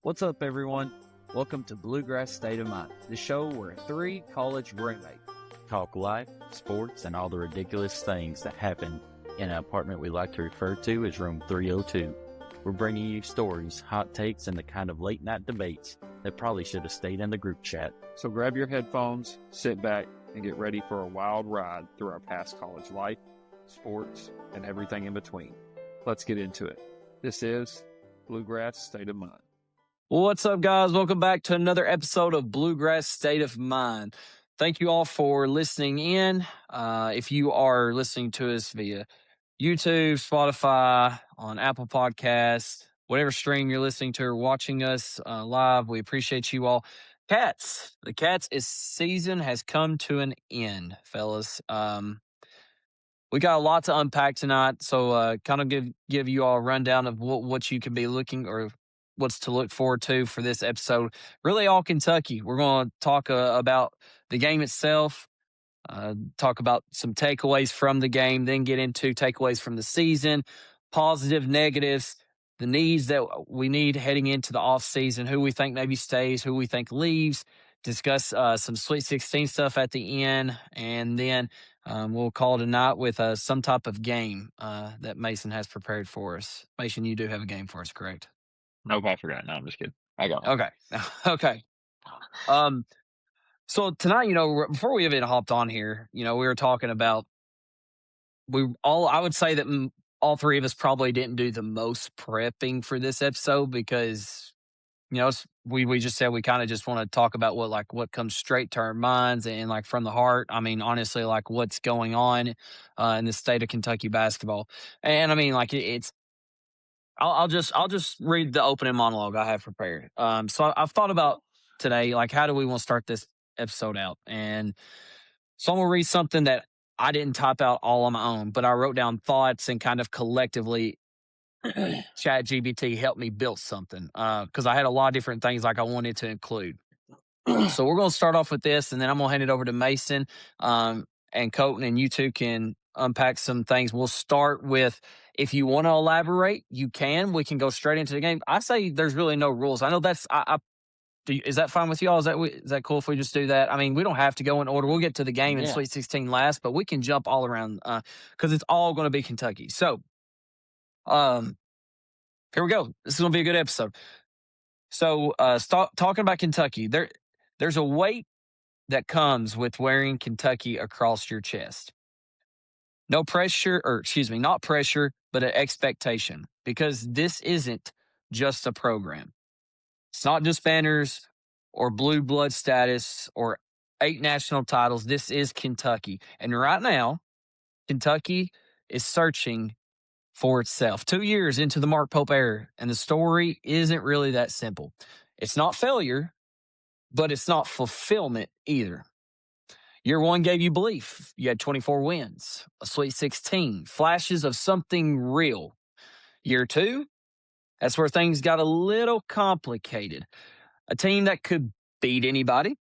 What's up, everyone? Welcome to Bluegrass State of Mind, the show where three college roommates talk life, sports, and all the ridiculous things that happen in an apartment we like to refer to as Room 302. We're bringing you stories, hot takes, and the kind of late-night debates that probably should have stayed in the group chat. So grab your headphones, sit back, and get ready for a wild ride through our past college life, sports, and everything in between. Let's get into it. This is Bluegrass State of Mind. What's up, guys? Welcome back to another episode of Bluegrass State of Mind. Thank you all for listening in. If you are listening to us via YouTube, Spotify, on Apple Podcasts, whatever stream you're listening to or watching us live, we appreciate you all. The Cats season has come to an end, fellas. We got a lot to unpack tonight, so kind of give you all a rundown of what you can be looking or what's to look forward to for this episode. Really all Kentucky. We're going to talk about the game itself, talk about some takeaways from the game, then get into takeaways from the season, positive, negatives, the needs that we need heading into the offseason, who we think maybe stays, who we think leaves, discuss some Sweet 16 stuff at the end, and then we'll call it a night with some type of game that Mason has prepared for us. Mason, you do have a game for us, correct? Nope, I forgot. No, I'm just kidding. I got one. Okay. So tonight, before we even hopped on here, we were talking about I would say that all three of us probably didn't do the most prepping for this episode because, we just said we kind of just want to talk about what comes straight to our minds and like from the heart. I mean, honestly, like what's going on in the state of Kentucky basketball. And I mean, like it's, I'll just read the opening monologue I have prepared. So I've thought about today, like, how do we want to start this episode out? And so I'm going to read something that I didn't type out all on my own, but I wrote down thoughts and kind of collectively ChatGPT helped me build something because I had a lot of different things like I wanted to include. So we're going to start off with this, and then I'm going to hand it over to Mason and Colton, and you two can unpack some things. We'll start with, if you want to elaborate, you can. We can go straight into the game. I say there's really no rules. I know that's is that fine with y'all? Is that cool if we just do that? I mean, we don't have to go in order. We'll get to the game in Sweet 16 last, but we can jump all around because it's all going to be Kentucky. So, here we go. This is going to be a good episode. So, talking about Kentucky, there's a weight that comes with wearing Kentucky across your chest. Not pressure, but an expectation, because this isn't just a program. It's not just banners or blue blood status or 8 national titles. This is Kentucky. And right now, Kentucky is searching for itself. 2 years into the Mark Pope era, and the story isn't really that simple. It's not failure, but it's not fulfillment either. Year one gave you belief. You had 24 wins, a Sweet 16, flashes of something real. Year two, that's where things got a little complicated. A team that could beat anybody,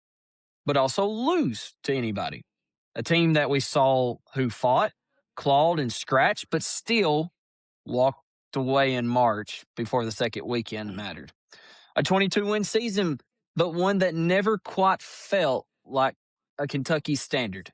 but also lose to anybody. A team that we saw who fought, clawed, and scratched, but still walked away in March before the second weekend mattered. A 22-win season, but one that never quite felt like a Kentucky standard.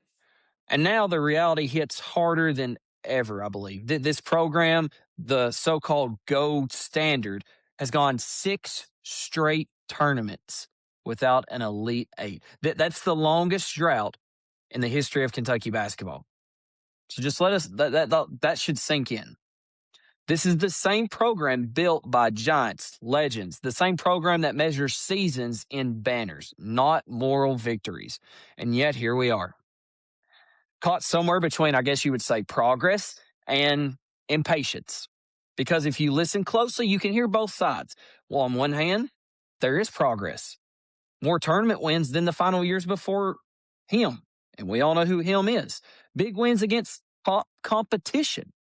And now the reality hits harder than ever, I believe. This program, the so-called gold standard, has gone 6 straight tournaments without an Elite Eight. That's the longest drought in the history of Kentucky basketball. So just let us, that should sink in. This is the same program built by giants, legends, the same program that measures seasons in banners, not moral victories. And yet here we are, caught somewhere between, I guess you would say, progress and impatience. Because if you listen closely, you can hear both sides. Well, on one hand, there is progress. More tournament wins than the final years before him. And we all know who him is. Big wins against top competition.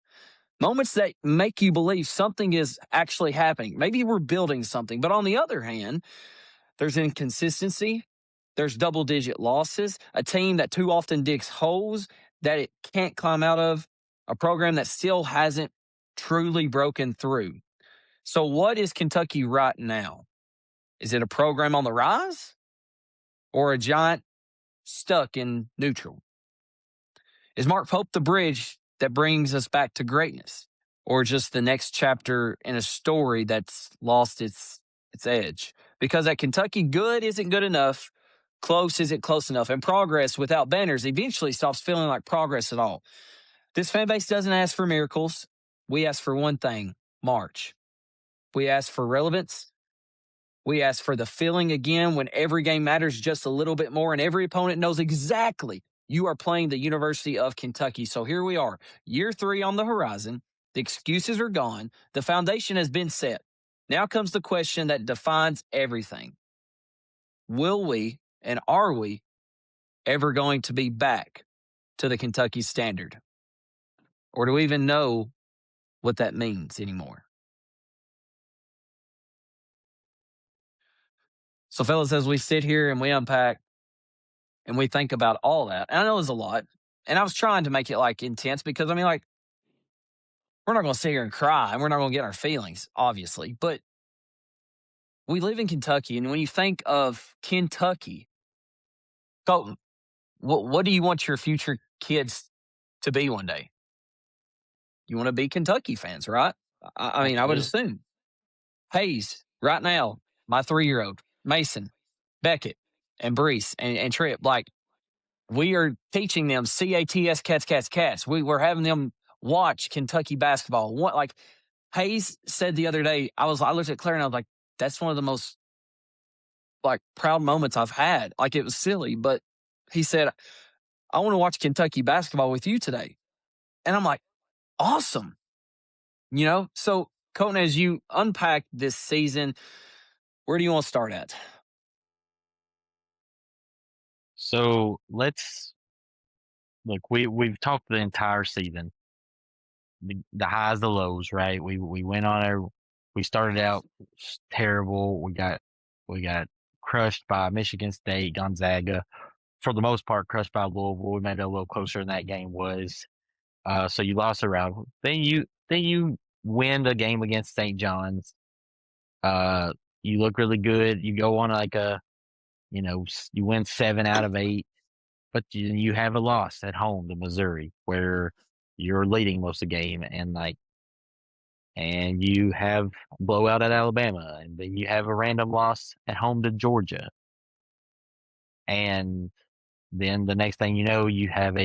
Moments that make you believe something is actually happening. Maybe we're building something. But on the other hand, there's inconsistency. There's double-digit losses. A team that too often digs holes that it can't climb out of. A program that still hasn't truly broken through. So what is Kentucky right now? Is it a program on the rise or a giant stuck in neutral? Is Mark Pope the bridge that brings us back to greatness, or just the next chapter in a story that's lost its edge? Because at Kentucky, good isn't good enough, close isn't close enough, and progress without banners eventually stops feeling like progress at all. This fan base doesn't ask for miracles. We ask for one thing: March. We ask for relevance. We ask for the feeling again when every game matters just a little bit more and every opponent knows exactly you are playing the University of Kentucky. So here we are, year 3 on the horizon. The excuses are gone. The foundation has been set. Now comes the question that defines everything. Will we and are we ever going to be back to the Kentucky standard? Or do we even know what that means anymore? So, fellas, as we sit here and we unpack and we think about all that, and I know it's a lot, and I was trying to make it like intense because I mean, like, we're not going to sit here and cry and we're not going to get our feelings, obviously, but we live in Kentucky. And when you think of Kentucky, Colton, what do you want your future kids to be one day? You want to be Kentucky fans, right? I mean, I would assume. Hayes, right now, my 3-year-old, Mason, Beckett, and Brees, and Tripp, like, we are teaching them CATS, cats. We're having them watch Kentucky basketball. Like Hayes said the other day, I looked at Claire and I was like, that's one of the most like proud moments I've had. Like, it was silly, but he said, I want to watch Kentucky basketball with you today. And I'm like, awesome. So Colton, as you unpack this season, where do you want to start at? So let's look. We've talked the entire season, the highs, the lows, right? We went on our. We started out terrible. We got crushed by Michigan State, Gonzaga. For the most part, crushed by Louisville. We made it a little closer than that game was. So you lost a round. Then you win the game against St. John's. You look really good. You go on like you win 7 out of 8, but you have a loss at home to Missouri where you're leading most of the game, and you have a blowout at Alabama, and then you have a random loss at home to Georgia, and then the next thing you know, you have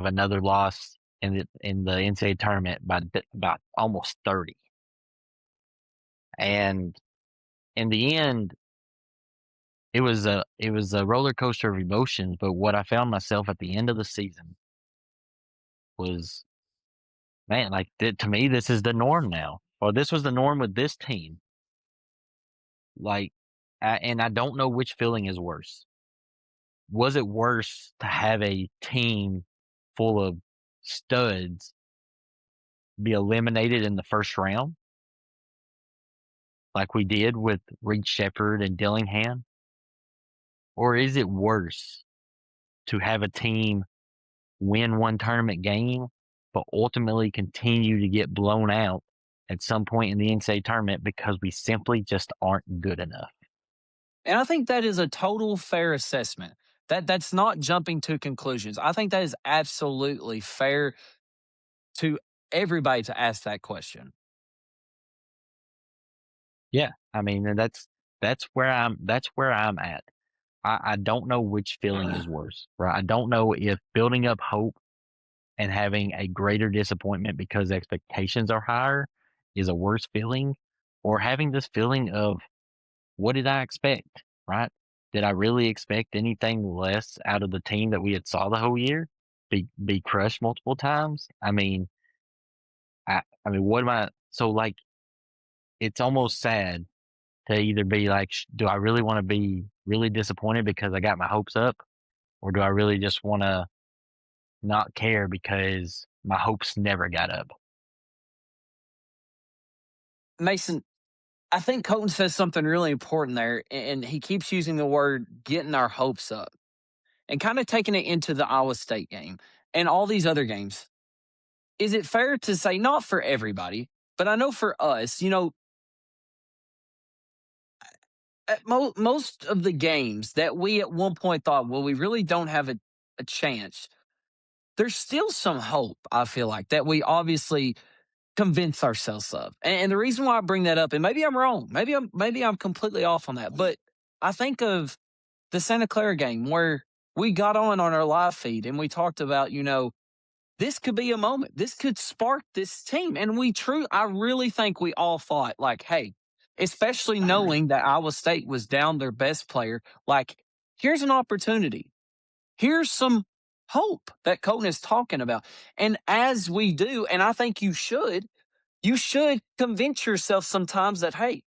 another loss in the NCAA tournament by about almost 30, and in the end, it was a roller coaster of emotions. But what I found myself at the end of the season was, man, like to me, this is the norm now, or this was the norm with this team. Like, and I don't know which feeling is worse. Was it worse to have a team full of studs be eliminated in the first round, like we did with Reed Shepherd and Dillingham? Or is it worse to have a team win one tournament game, but ultimately continue to get blown out at some point in the NCAA tournament because we simply just aren't good enough? And I think that is a total fair assessment. That's not jumping to conclusions. I think that is absolutely fair to everybody to ask that question. Yeah, I mean, and that's where I'm at. I don't know which feeling is worse, right? I don't know if building up hope and having a greater disappointment because expectations are higher is a worse feeling, or having this feeling of, what did I expect, right? Did I really expect anything less out of the team that we had saw the whole year? Be crushed multiple times? I mean, what am I? So, like, it's almost sad to either be like, do I really want to be really disappointed because I got my hopes up, or do I really just want to not care because my hopes never got up? Mason, I think Colton says something really important there, and he keeps using the word getting our hopes up and kind of taking it into the Iowa State game and all these other games. Is it fair to say, not for everybody, but I know for us, most of the games that we at one point thought, well, we really don't have a chance. There's still some hope, I feel like, that we obviously convince ourselves of. And the reason why I bring that up, and maybe I'm wrong, maybe I'm completely off on that, but I think of the Santa Clara game where we got on our live feed and we talked about, this could be a moment. This could spark this team. And I really think we all thought, like, hey, especially knowing that Iowa State was down their best player, like, here's an opportunity. Here's some hope that Colton is talking about. And as we do, and I think you should convince yourself sometimes that, hey,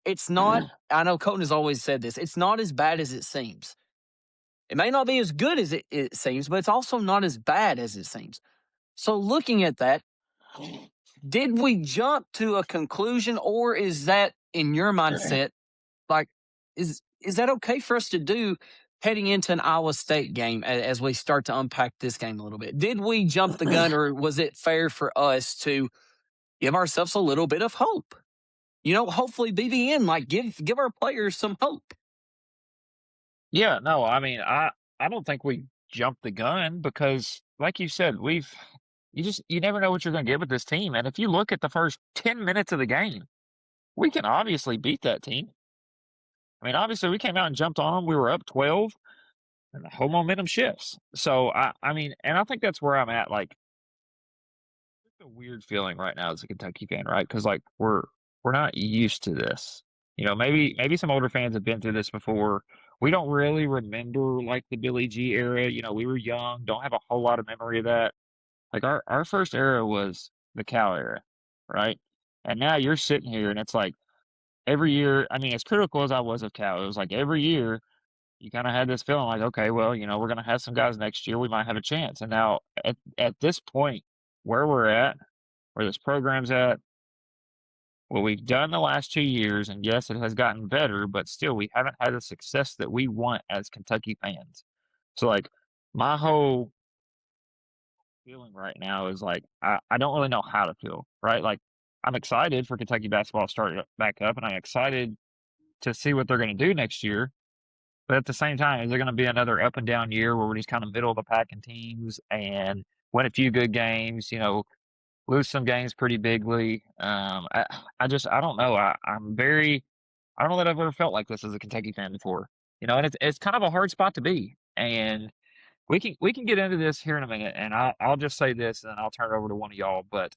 it's not, I know Colton has always said this, it's not as bad as it seems. It may not be as good as it seems, but it's also not as bad as it seems. So looking at that, did we jump to a conclusion, or is that in your mindset, like, is that okay for us to do heading into an Iowa State game as we start to unpack this game a little bit? Did we jump the gun, or was it fair for us to give ourselves a little bit of hope? Hopefully BBN, like, give our players some hope. Yeah, no, I mean, I don't think we jumped the gun because, like you said, you never know what you're going to get with this team. And if you look at the first 10 minutes of the game, we can obviously beat that team. I mean, obviously, we came out and jumped on them. We were up 12, and the whole momentum shifts. So, I mean, and I think that's where I'm at. Like, it's a weird feeling right now as a Kentucky fan, right? Because, like, we're not used to this. Maybe some older fans have been through this before. We don't really remember, like, the Billy G era. We were young, don't have a whole lot of memory of that. Like, our first era was the Cal era, right? And now you're sitting here, and it's like every year, I mean, as critical as I was of Cal, it was like every year you kind of had this feeling like, okay, well, we're going to have some guys next year. We might have a chance. And now at this point, where we're at, where this program's at, what we've done the last 2 years, and yes, it has gotten better, but still, we haven't had the success that we want as Kentucky fans. So, like, my whole feeling right now is like I don't really know how to feel, right? Like, I'm excited for Kentucky basketball to start back up, and I'm excited to see what they're going to do next year. But at the same time, is there going to be another up and down year where we're just kind of middle of the pack in teams and win a few good games, lose some games pretty bigly? I don't know. I don't know that I've ever felt like this as a Kentucky fan before, and it's kind of a hard spot to be. And we can get into this here in a minute, and I'll just say this, and then I'll turn it over to one of y'all. But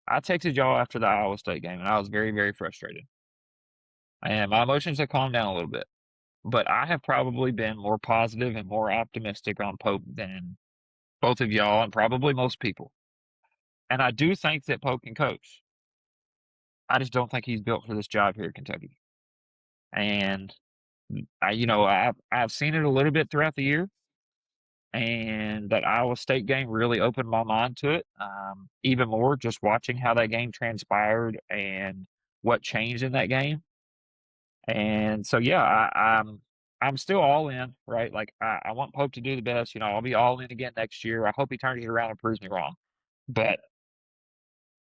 I texted y'all after the Iowa State game, and I was very, very frustrated, and my emotions have calmed down a little bit. But I have probably been more positive and more optimistic on Pope than both of y'all and probably most people. And I do think that Pope can coach. I just don't think he's built for this job here at Kentucky. And I've seen it a little bit throughout the year, and that Iowa State game really opened my mind to it even more. Just watching how that game transpired and what changed in that game. And so, yeah, I'm still all in, right? Like, I want Pope to do the best. I'll be all in again next year. I hope he turns it around and proves me wrong. But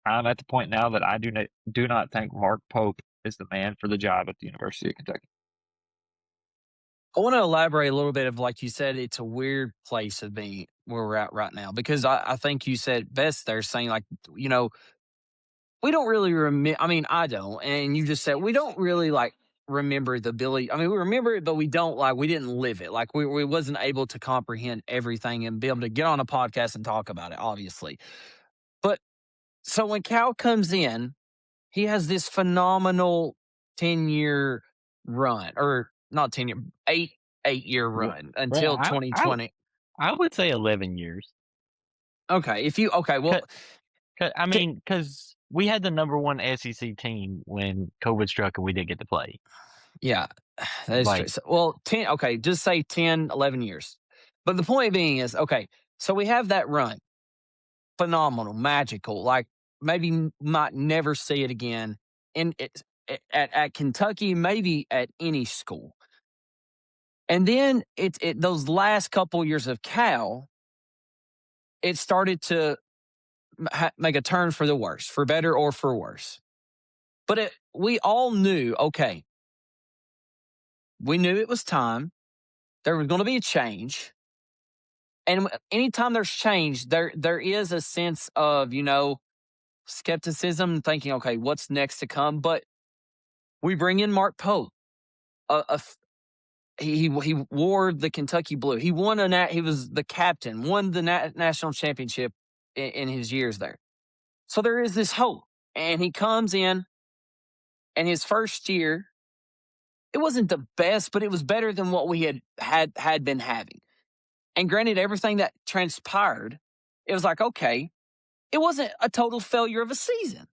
I'm at the point now that I do not think Mark Pope is the man for the job at the University of Kentucky. I want to elaborate a little bit of, like you said, it's a weird place of being where we're at right now, because I think you said best there, saying, like, we don't really remember. I mean, I don't. And you just said we don't really, like, remember the Billy. I mean, we remember it, but we didn't live it. Like, we wasn't able to comprehend everything and be able to get on a podcast and talk about it, obviously. But so when Cal comes in, he has this phenomenal 10-year run, or not 10-year, 8-year run until 2020. I would say 11 years. Okay. Well, Because we had the number one SEC team when COVID struck and we didn't get to play. Yeah, that is true. So, well, 10, okay, just say 10, 11 years. But the point being is, okay, so we have that run. Phenomenal, magical, like, maybe might never see it again at Kentucky, maybe at any school. And then those last couple years of Cal, it started to make a turn for the worse, for better or for worse. But we all knew, okay, we knew it was time. There was going to be a change. And anytime there's change, there is a sense of, skepticism, thinking, okay, what's next to come? But we bring in Mark Pope. He wore the Kentucky blue. He won he was the captain, won the national championship in his years there. So there is this hope. And he comes in, and his first year, it wasn't the best, but it was better than what we had been having. And granted, everything that transpired, it was like, okay, it wasn't a total failure of a season.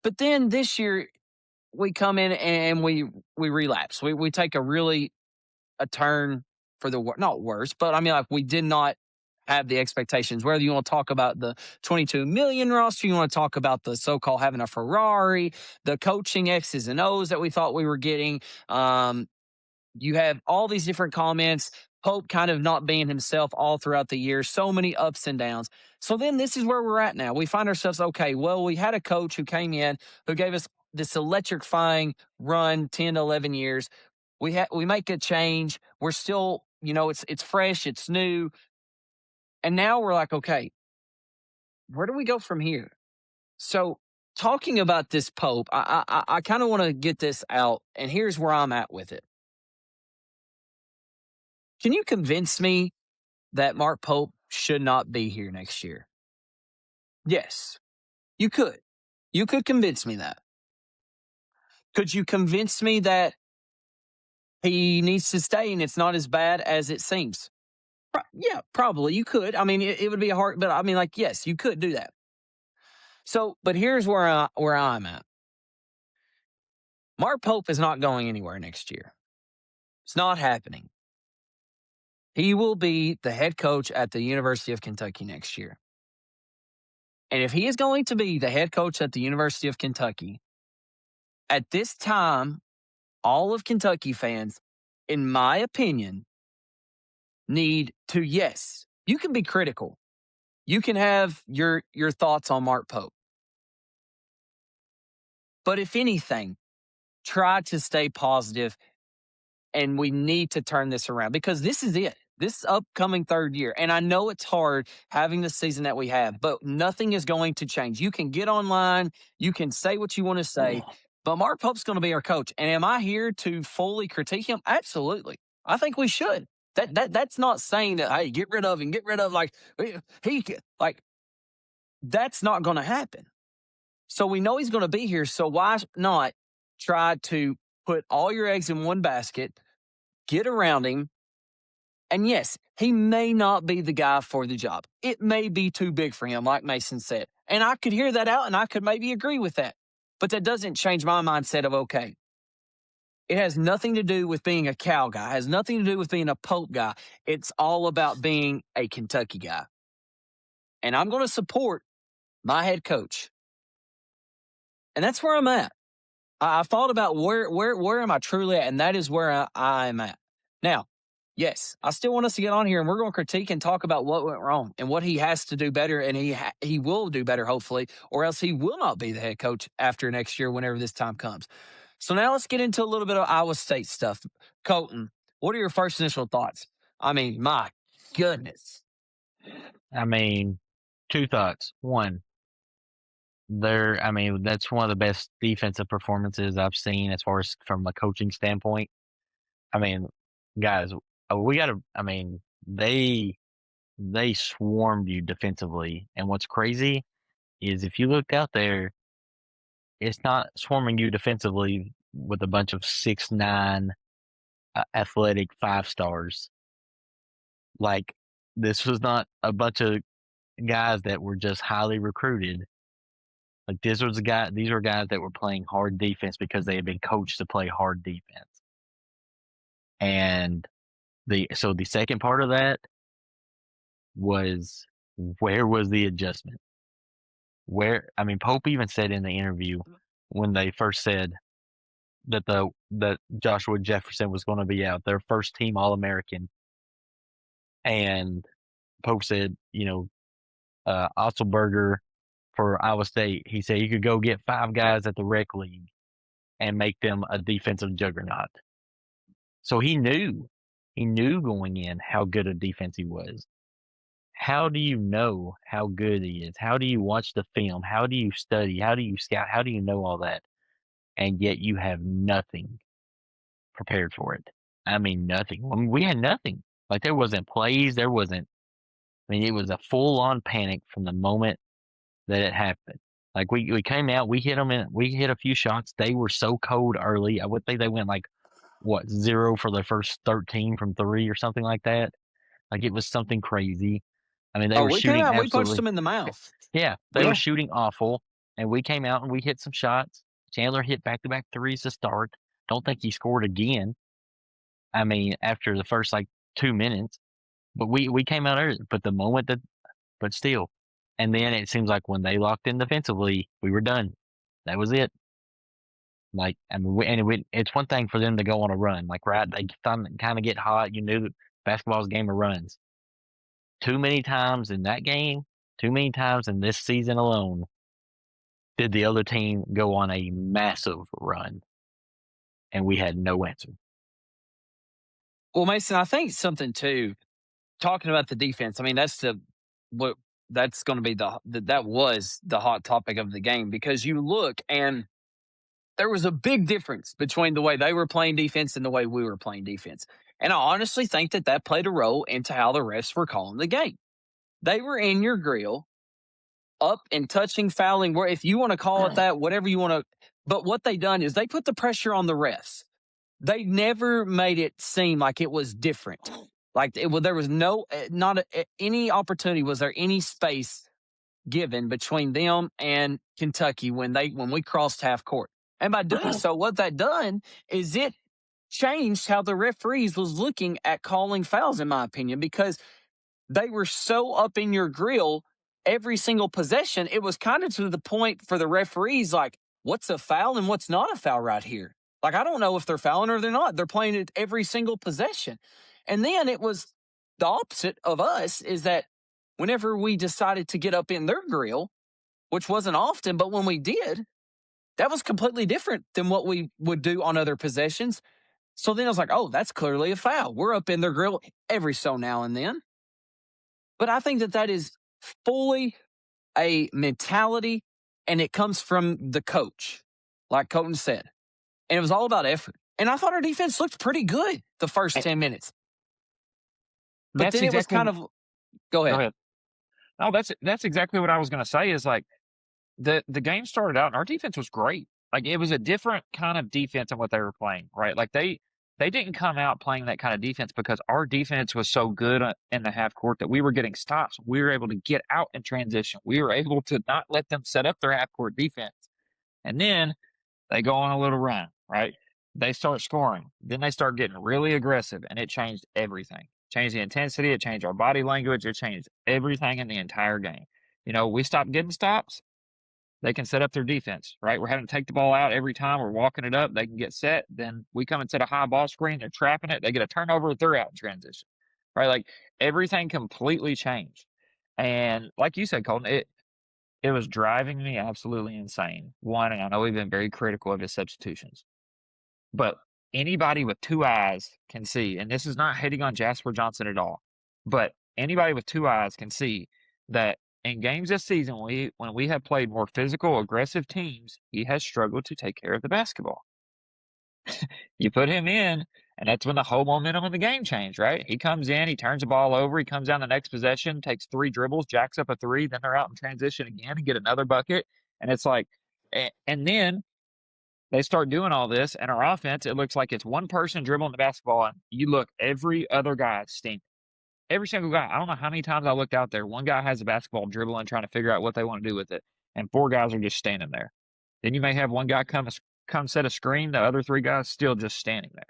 But then this year, we come in and we relapse. We take a turn for the not worse, but I mean, like, we did not have the expectations. Whether you want to talk about the 22 million roster, you want to talk about the so-called having a Ferrari, the coaching X's and O's that we thought we were getting. You have all these different comments. Pope kind of not being himself all throughout the year. So many ups and downs. So then this is where we're at now. We find ourselves, okay, well, we had a coach who came in who gave us this electrifying run, 10 to 11 years. We make a change. We're still, it's fresh, it's new. And now we're like, okay, where do we go from here? So talking about this Pope, I kind of want to get this out, and here's where I'm at with it. Can you convince me that Mark Pope should not be here next year? Yes, you could. You could convince me that. Could you convince me that he needs to stay and it's not as bad as it seems? Yeah, probably. You could. I mean, it would be hard, but I mean, like, yes, you could do that. So, but here's where I'm at. Mark Pope is not going anywhere next year. It's not happening. He will be the head coach at the University of Kentucky next year. And if he is going to be the head coach at the University of Kentucky, at this time, all of Kentucky fans, in my opinion, need to, yes, you can be critical. You can have your thoughts on Mark Pope. But if anything, try to stay positive, and we need to turn this around because this is it. This upcoming third year. And I know it's hard having the season that we have, but nothing is going to change. You can get online, you can say what you want to say, but Mark Pope's going to be our coach. And am I here to fully critique him? Absolutely. I think we should. That's not saying that, hey, get rid of him, like that's not going to happen. So we know he's going to be here. So why not try to put all your eggs in one basket, get around him? And yes, he may not be the guy for the job. It may be too big for him, like Mason said. And I could hear that out, and I could maybe agree with that. But that doesn't change my mindset of, okay, it has nothing to do with being a Cal guy. It has nothing to do with being a Pope guy. It's all about being a Kentucky guy. And I'm going to support my head coach. And that's where I'm at. I thought about where am I truly at, and that is where I am at. Now, yes, I still want us to get on here, and we're going to critique and talk about what went wrong and what he has to do better, and he will do better, hopefully, or else he will not be the head coach after next year whenever this time comes. So now let's get into a little bit of Iowa State stuff. Colton, what are your first initial thoughts? I mean, my goodness. I mean, two thoughts. One, that's one of the best defensive performances I've seen as far as from a coaching standpoint. I mean, guys, they swarmed you defensively. And what's crazy is if you look out there, it's not swarming you defensively with a bunch of 6'9" athletic 5-stars. Like, this was not a bunch of guys that were just highly recruited. Like, these were guys that were playing hard defense because they had been coached to play hard defense. And the second part of that was, where was the adjustment? Pope even said in the interview when they first said that Joshua Jefferson was going to be out, their first team All-American, and Pope said, Otzelberger for Iowa State, he said you could go get 5 guys at the rec league and make them a defensive juggernaut. So he knew going in how good a defense he was. How do you know how good he is? How do you watch the film? How do you study? How do you scout? How do you know all that? And yet you have nothing prepared for it. I mean, nothing. I mean, we had nothing. Like, there wasn't plays. There wasn't, I mean, it was a full on panic from the moment that it happened. Like, we came out, we hit them we hit a few shots. They were so cold early. I would think they went like, what, 0 for their first 13 from 3 or something like that. Like, it was something crazy. I mean, they were we came shooting out, we punched absolutely. them in the mouth. Yeah, they Yeah. were shooting awful, and we came out and we hit some shots. Chandler hit back-to-back threes to start. Don't think he scored again. I mean, after the first, like, 2 minutes. But we came out early. But the moment that – but still. And then it seems like when they locked in defensively, we were done. That was it. Like, I mean, it's one thing for them to go on a run. Like, right, they kind of get hot. You knew that basketball's a game of runs. Too many times in that game, too many times in this season alone, did the other team go on a massive run, and we had no answer. Well, Mason, I think something too, talking about the defense, I mean, that's going to be that was the hot topic of the game, because you look and there was a big difference between the way they were playing defense and the way we were playing defense. And I honestly think that played a role into how the refs were calling the game. They were in your grill, up and touching, fouling, where if you want to call it that, whatever you want to. But what they done is they put the pressure on the refs. They never made it seem like it was different. Like there was any opportunity. Was there any space given between them and Kentucky when we crossed half court? And by doing so, what that done is it changed how the referees was looking at calling fouls, in my opinion, because they were so up in your grill every single possession. It was kind of to the point for the referees, like, what's a foul and what's not a foul right here? Like, I don't know if they're fouling or they're not. They're playing it every single possession. And then it was the opposite of us, is that whenever we decided to get up in their grill, which wasn't often, but when we did, that was completely different than what we would do on other possessions. So then I was like, oh, that's clearly a foul. We're up in their grill every so now and then. But I think that is fully a mentality, and it comes from the coach, like Colton said. And it was all about effort. And I thought our defense looked pretty good the first 10 minutes. But then it was kind of – go ahead. No, that's exactly what I was going to say, is like the game started out and our defense was great. Like, it was a different kind of defense than what they were playing, right? Like, they didn't come out playing that kind of defense because our defense was so good in the half court that we were getting stops. We were able to get out in transition. We were able to not let them set up their half court defense. And then they go on a little run, right? They start scoring. Then they start getting really aggressive, and it changed everything. Changed the intensity. It changed our body language. It changed everything in the entire game. You know, we stopped getting stops. They can set up their defense, right? We're having to take the ball out every time. We're walking it up. They can get set. Then we come and set a high ball screen. They're trapping it. They get a turnover. They're out in transition, right? Like, everything completely changed. And like you said, Colton, it was driving me absolutely insane. One, and I know we've been very critical of his substitutions, but anybody with two eyes can see, and this is not hating on Jasper Johnson at all, but anybody with two eyes can see that in games this season, when we have played more physical, aggressive teams, he has struggled to take care of the basketball. You put him in, and that's when the whole momentum of the game changed, right? He comes in, he turns the ball over, he comes down the next possession, takes 3 dribbles, jacks up a 3, then they're out in transition again and get another bucket. And it's like, and then they start doing all this, and our offense, it looks like it's one person dribbling the basketball, and you look, every other guy is stinking. Every single guy. I don't know how many times I looked out there. One guy has a basketball dribbling, trying to figure out what they want to do with it, and 4 guys are just standing there. Then you may have one guy come set a screen, the other 3 guys still just standing there.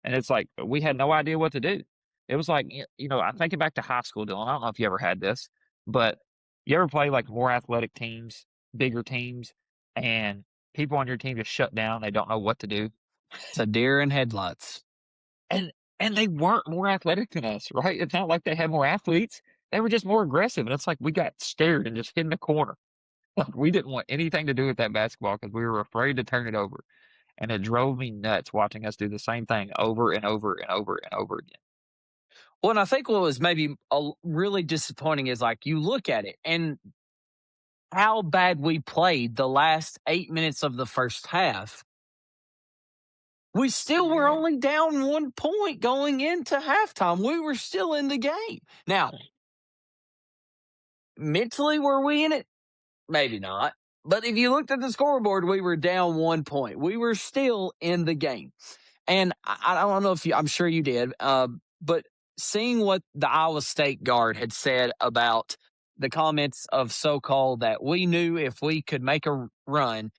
And it's like, we had no idea what to do. It was like, you know, I'm thinking back to high school, Dylan. I don't know if you ever had this, but you ever play like more athletic teams, bigger teams, and people on your team just shut down. They don't know what to do. It's a deer in headlights. And they weren't more athletic than us, right? It's not like they had more athletes. They were just more aggressive. And it's like we got scared and just hid in the corner. We didn't want anything to do with that basketball because we were afraid to turn it over. And it drove me nuts watching us do the same thing over and over and over and over again. Well, and I think what was maybe really disappointing is like you look at it and how bad we played the last 8 minutes of the first half. We still were only down 1 point going into halftime. We were still in the game. Now, mentally, were we in it? Maybe not. But if you looked at the scoreboard, we were down 1 point. We were still in the game. And I don't know if I'm sure you did, but seeing what the Iowa State guard had said about the comments of so-called that we knew if we could make a run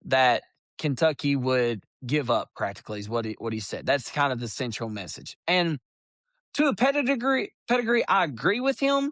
that Kentucky would give up practically is what he said. That's kind of the central message. And to a pedigree, I agree with him.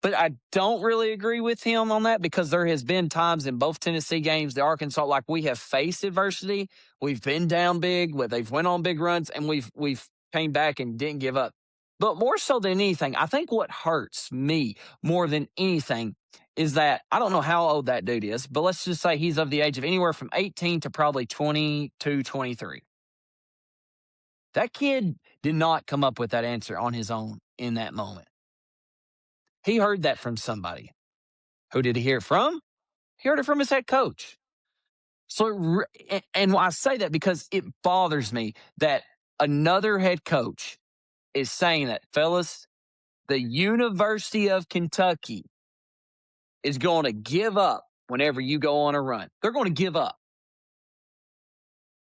But I don't really agree with him on that because there has been times in both Tennessee games, the Arkansas, like we have faced adversity. We've been down big, where they've went on big runs, and we've came back and didn't give up. But more so than anything, I think what hurts me more than anything is that I don't know how old that dude is, but let's just say he's of the age of anywhere from 18 to probably 22, 23. That kid did not come up with that answer on his own in that moment. He heard that from somebody. Who did he hear it from? He heard it from his head coach. So, and I say that because it bothers me that another head coach is saying that, fellas, the University of Kentucky is going to give up whenever you go on a run. They're going to give up.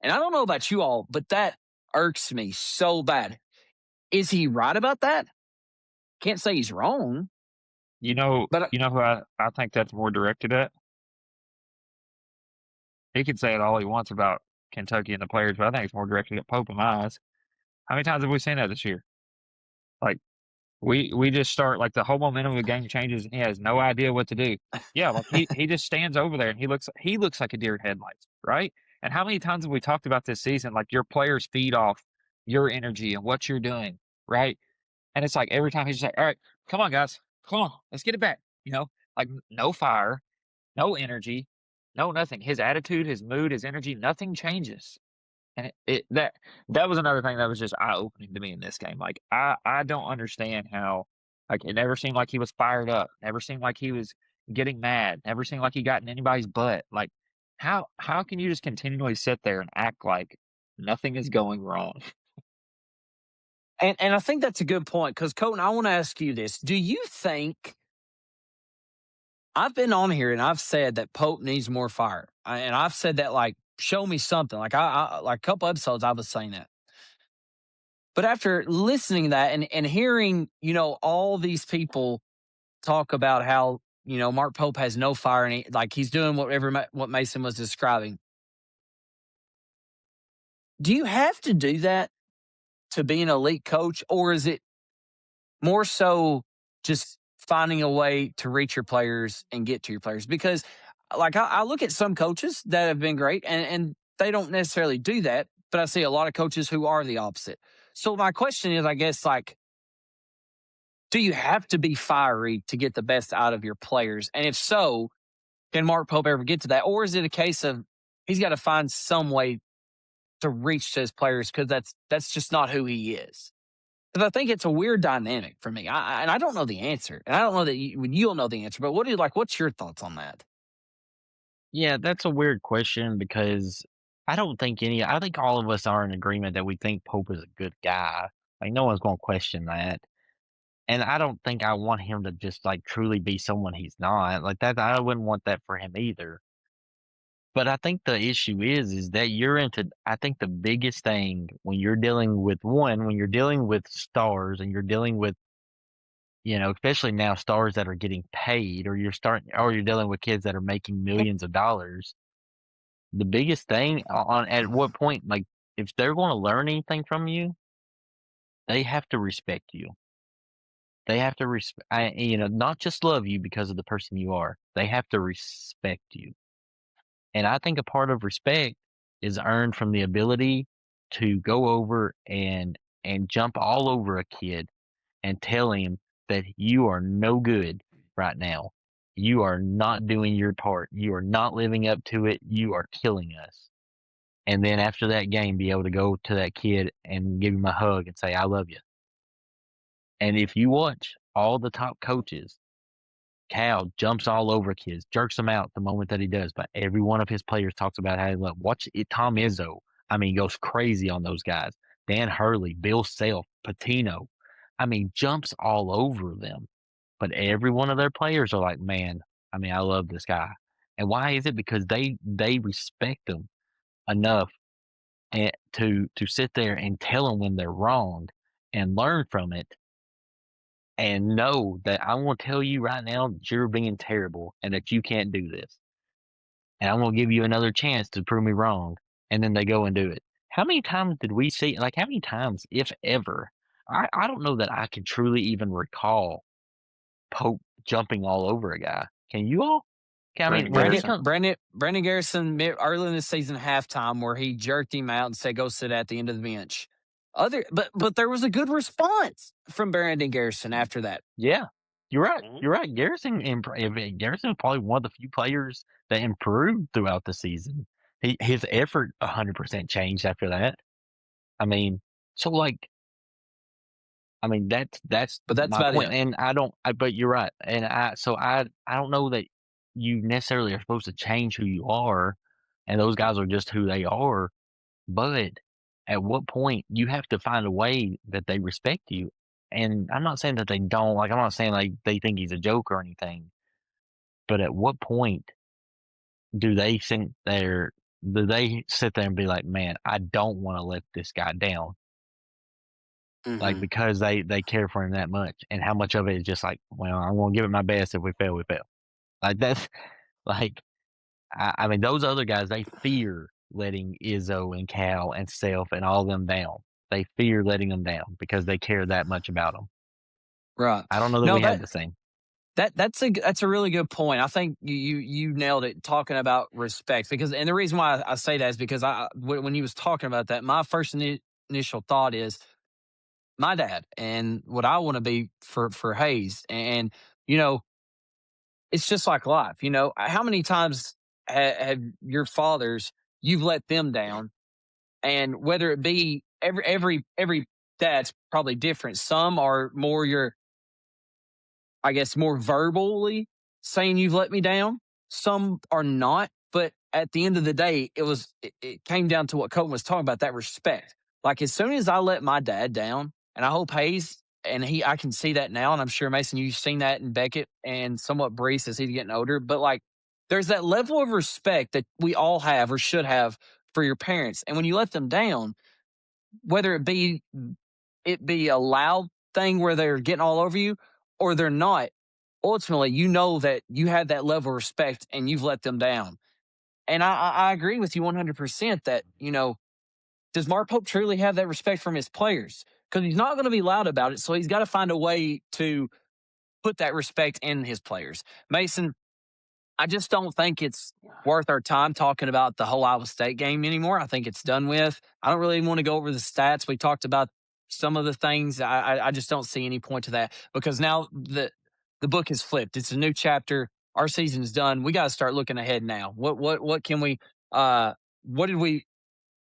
And I don't know about you all, but that irks me so bad. Is he right about that? Can't say he's wrong. You know who I think that's more directed at? He can say it all he wants about Kentucky and the players, but I think it's more directed at Pope in my eyes. How many times have we seen that this year? Like, we just start, like, the whole momentum of the game changes, and he has no idea what to do. Yeah, like, he just stands over there, and he looks like a deer in headlights, right? And how many times have we talked about this season, like, your players feed off your energy and what you're doing, right? And it's like every time he's just like, "All right, come on, guys. Come on. Let's get it back." Like, no fire, no energy, no nothing. His attitude, his mood, his energy, nothing changes. And that was another thing that was just eye-opening to me in this game. Like, I don't understand how, like, it never seemed like he was fired up, never seemed like he was getting mad, never seemed like he got in anybody's butt. Like, how can you just continually sit there and act like nothing is going wrong? And I think that's a good point because, Colton, I want to ask you this. Do you think I've been on here and I've said that Pope needs more fire. And I've said that, like, show me something. Like, I like a couple episodes, I was saying that. But after listening to that and hearing, all these people talk about how, Mark Pope has no fire and he's doing what Mason was describing. Do you have to do that to be an elite coach, or is it more so just finding a way to reach your players and get to your players? Because, like, I look at some coaches that have been great and they don't necessarily do that, but I see a lot of coaches who are the opposite. So my question is, I guess, like, do you have to be fiery to get the best out of your players? And if so, can Mark Pope ever get to that? Or is it a case of he's got to find some way to reach to his players because that's just not who he is? Because I think it's a weird dynamic for me. And I don't know the answer. And I don't know that you'll know the answer. But what's your thoughts on that? Yeah, that's a weird question because I think all of us are in agreement that we think Pope is a good guy. Like, no one's going to question that. And I don't think I want him to just, like, truly be someone he's not. Like, that, I wouldn't want that for him either. But I think the issue is that I think the biggest thing when you're dealing with stars and you're dealing with, especially now stars that are getting paid, or you're dealing with kids that are making millions of dollars. The biggest thing on at what point, like, if they're going to learn anything from you, they have to respect you. They have to not just love you because of the person you are. They have to respect you. And I think a part of respect is earned from the ability to go over and jump all over a kid and tell him that you are no good right now. You are not doing your part. You are not living up to it. You are killing us. and then after that game, be able to go to that kid and give him a hug and say, "I love you." And if you watch all the top coaches, Cal jumps all over kids, jerks them out the moment that he does. But every one of his players talks about how he loves. Watch it. Tom Izzo, I mean, goes crazy on those guys. Dan Hurley, Bill Self, Patino, I mean, jumps all over them. But every one of their players are like, man, I mean, I love this guy. And why is it? Because they respect him enough to sit there and tell them when they're wrong and learn from it and know that I want to tell you right now that you're being terrible and that you can't do this. And I'm going to give you another chance to prove me wrong. And then they go and do it. How many times did we see, like, how many times, if ever? I don't know that I can truly even recall Pope jumping all over a guy. Can you all? I mean, Brandon when he Garrison. comes, Brandon Garrison early in the season halftime where he jerked him out and said, "Go sit at the end of the bench." But there was a good response from Brandon Garrison after that. yeah, you're right. You're right. Garrison is probably one of the few players that improved throughout the season. His effort 100% changed after that. I mean, so like, I mean that's But that's my about point. it. And but you're right. And I don't know that you necessarily are supposed to change who you are, and those guys are just who they are. But at what point you have to find a way that they respect you? And I'm not saying that they don't. Like, I'm not saying like they think he's a joke or anything. But at what point do they think they're do they sit there and be like, man, I don't want to let this guy down, like Mm-hmm. because they care for him that much, and how much of it is just like, well, I'm gonna give it my best. If we fail, we fail. Like that's like I mean, those other guys, they fear letting Izzo and Cal and Self and all of them down. They fear letting them down because they care that much about them. Right. I don't know that No, we have the same. that's a really good point. I think you nailed it talking about respect and the reason why I say that is because when you was talking about that, my first initial thought is my dad and what I want to be for Hayes. And you know, it's just like life. How many times have your fathers you've let them down, and whether it be every dad's probably different. Some are more your I guess, more verbally saying you've let me down. Some are not. But at the end of the day, it came down to what Colton was talking about, that respect. Like as soon as I let my dad down, and I hope Hayes and I can see that now, and I'm sure Mason, you've seen that in Beckett and somewhat Brees as he's getting older. But like there's that level of respect that we all have or should have for your parents. And when you let them down, whether it be a loud thing where they're getting all over you or they're not, ultimately, you know that you had that level of respect and you've let them down. And I agree with you 100% that, does Mark Pope truly have that respect from his players? Because he's not going to be loud about it. So he's got to find a way to put that respect in his players. Mason, I just don't think it's worth our time talking about the whole Iowa State game anymore. I think it's done with. I don't really want to go over the stats. We talked about some of the things. I just don't see any point to that because now the book is flipped. It's a new chapter. Our season's done. We got to start looking ahead now. What can we? What did we?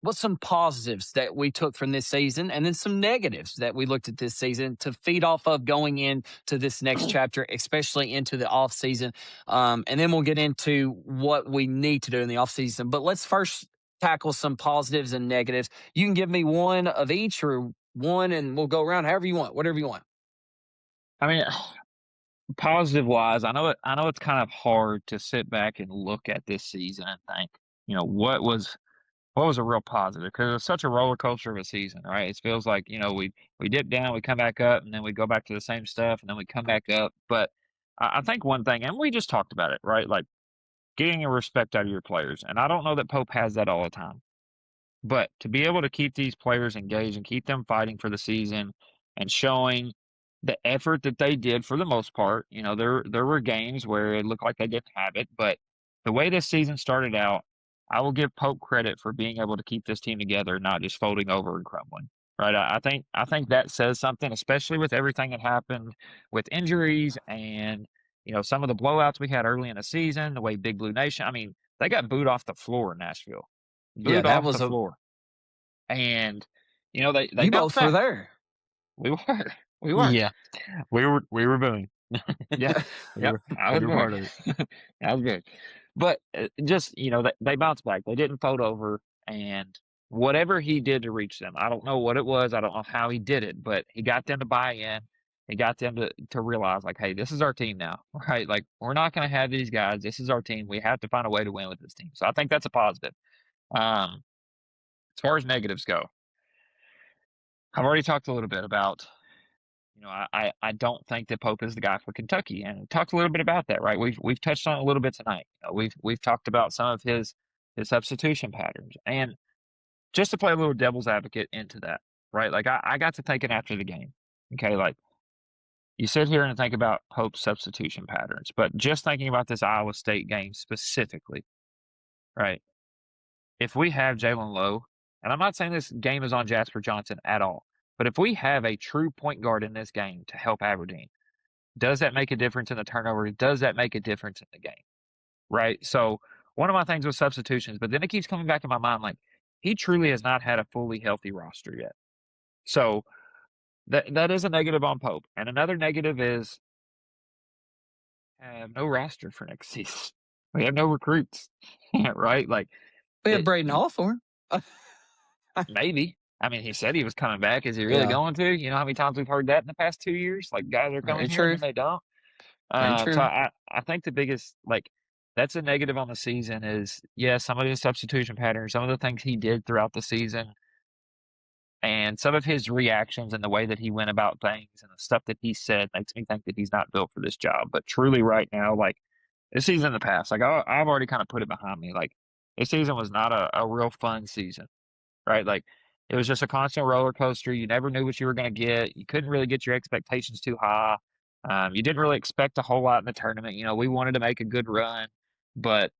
What's some positives that we took from this season and then some negatives that we looked at this season to feed off of going into this next chapter, especially into the off season. And then we'll get into what we need to do in the off season. But let's first tackle some positives and negatives. You can give me one of each or one, and we'll go around however you want, whatever you want. I mean, positive wise, I know it's kind of hard to sit back and look at this season and think, what was a real positive? Because it was such a roller coaster of a season, right? It feels like, we dip down, we come back up, and then we go back to the same stuff, and then we come back up. But I think one thing, and we just talked about it, right? Like getting a respect out of your players. And I don't know that Pope has that all the time. But to be able to keep these players engaged and keep them fighting for the season and showing the effort that they did for the most part, there were games where it looked like they didn't have it, but the way this season started out, I will give Pope credit for being able to keep this team together, not just folding over and crumbling. Right? I think that says something, especially with everything that happened with injuries and some of the blowouts we had early in the season, the way Big Blue Nation. I mean, they got booed off the floor in Nashville. Booed that off was the a. floor. And, they You bounced both were back. there. We were. We were. Yeah. We were booing. Yeah. We Yep. were I we was were booing. part of it. That was good. But just, they bounced back. They didn't fold over. And whatever he did to reach them, I don't know what it was. I don't know how he did it, but he got them to buy in. He got them to realize, like, hey, this is our team now, right? Like, we're not going to have these guys. This is our team. We have to find a way to win with this team. So I think that's a positive. As far as negatives go, I've already talked a little bit about, I don't think that Pope is the guy for Kentucky, and talked a little bit about that, right? We've touched on it a little bit tonight. We've talked about some of his substitution patterns, and just to play a little devil's advocate into that, right? Like I got to thinking after the game, okay, like you sit here and think about Pope's substitution patterns, but just thinking about this Iowa State game specifically, right? If we have Jalen Lowe, and I'm not saying this game is on Jasper Johnson at all, but if we have a true point guard in this game to help Aberdeen, does that make a difference in the turnover? Does that make a difference in the game? Right? So one of my things with substitutions, but then it keeps coming back in my mind, like he truly has not had a fully healthy roster yet. So that is a negative on Pope. And another negative is have no roster for next season. We have no recruits. Right? Like We had Braden Hawthorne. maybe. I mean, he said he was coming back. Is he really Yeah. going to? You know how many times we've heard that in the past 2 years? Like guys are coming Very here and true. then they don't. Very So true. I think the biggest, like, that's a negative on the season is, yeah, some of his substitution patterns, some of the things he did throughout the season, and some of his reactions and the way that he went about things and the stuff that he said makes me think that he's not built for this job. But truly, right now, like, this season in the past, like, I've already kind of put it behind me. Like, this season was not a real fun season, right? Like, it was just a constant roller coaster. You never knew what you were going to get. You couldn't really get your expectations too high. You didn't really expect a whole lot in the tournament. We wanted to make a good run, but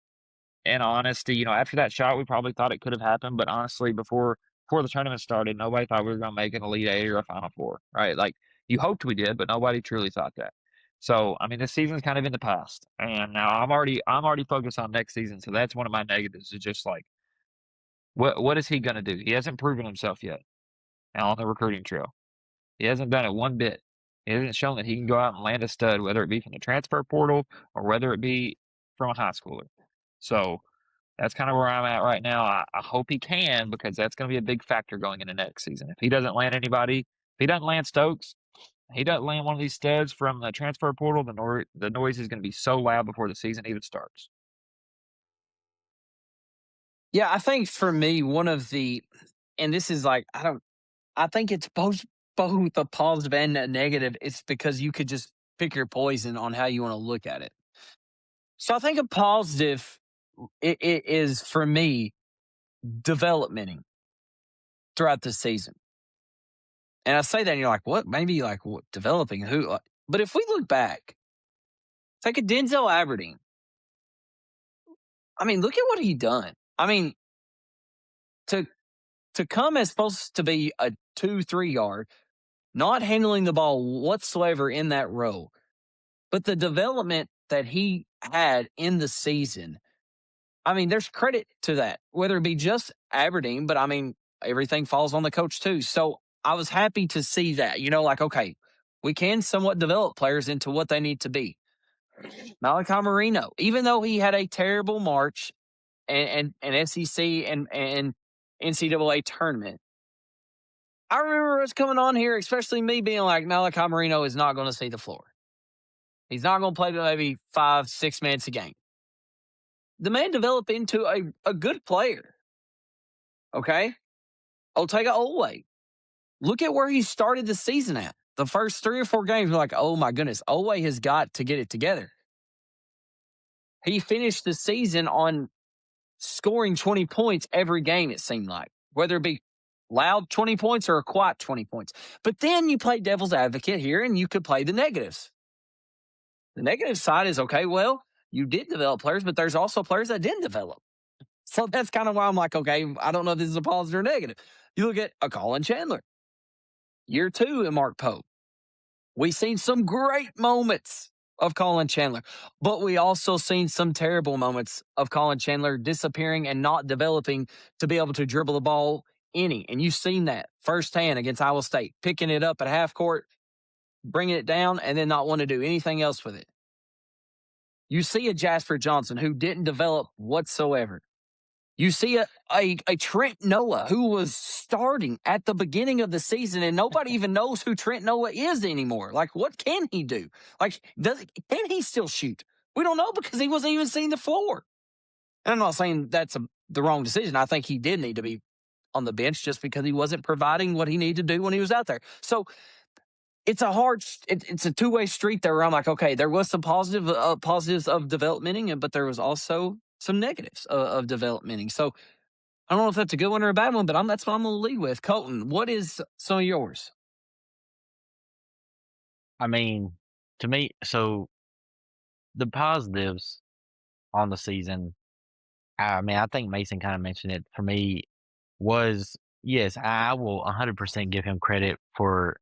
in honesty, after that shot, we probably thought it could have happened. But honestly, before the tournament started, nobody thought we were going to make an Elite Eight or a Final Four, right? Like you hoped we did, but nobody truly thought that. So, I mean, this season's kind of in the past, and now I'm already focused on next season. So that's one of my negatives. Is just like, what is he going to do? He hasn't proven himself yet on the recruiting trail. He hasn't done it one bit. He hasn't shown that he can go out and land a stud, whether it be from the transfer portal or whether it be from a high schooler. So that's kind of where I'm at right now. I hope he can, because that's going to be a big factor going into next season. If he doesn't land anybody, if he doesn't land Stokes, he doesn't land one of these studs from the transfer portal, the noise is going to be so loud before the season even starts. Yeah, I think for me, and this is like, I think it's both a positive and a negative. It's because you could just pick your poison on how you want to look at it. So I think a positive it is for me developmenting throughout the season. And I say that and you're like, what? Maybe like what, developing who? But if we look back, take a Denzel Aberdeen. I mean, look at what he done. I mean, to come as supposed to be a 2-3 yard, not handling the ball whatsoever in that role, but the development that he had in the season, I mean, there's credit to that, whether it be just Aberdeen, but I mean, everything falls on the coach too. So I was happy to see that, like, okay, we can somewhat develop players into what they need to be. Malachi Marino, even though he had a terrible March and SEC and NCAA tournament, I remember us coming on here, especially me being like, Malachi Marino is not going to see the floor. He's not going to play maybe 5-6 minutes a game. The man developed into a good player. Okay? Otega Oweh. Look at where he started the season at. The first 3 or 4 games, we're like, oh my goodness, Oweh has got to get it together. He finished the season on scoring 20 points every game, it seemed like, whether it be loud 20 points or a quiet 20 points. But then you play devil's advocate here and you could play the negatives. The negative side is, okay, well, you did develop players, but there's also players that didn't develop. So that's kind of why I'm like, okay, I don't know if this is a positive or negative. You look at a Colin Chandler, year 2 in Mark Pope. We've seen some great moments of Colin Chandler. But we also seen some terrible moments of Colin Chandler disappearing and not developing to be able to dribble the ball any. And you've seen that firsthand against Iowa State, picking it up at half court, bringing it down, and then not want to do anything else with it. You see a Jasper Johnson who didn't develop whatsoever. You see a Trent Noah who was starting at the beginning of the season, and nobody even knows who Trent Noah is anymore. Like, what can he do? Like, can he still shoot? We don't know because he wasn't even seeing the floor. And I'm not saying that's the wrong decision. I think he did need to be on the bench just because he wasn't providing what he needed to do when he was out there. So it's a two-way street there where I'm like, okay, there was some positives of developmenting, but there was also some negatives of developmenting. So I don't know if that's a good one or a bad one, but that's what I'm going to lead with. Colton, what is some of yours? I mean, to me, so the positives on the season, I mean, I think Mason kind of mentioned it for me, was yes, I will 100% give him credit for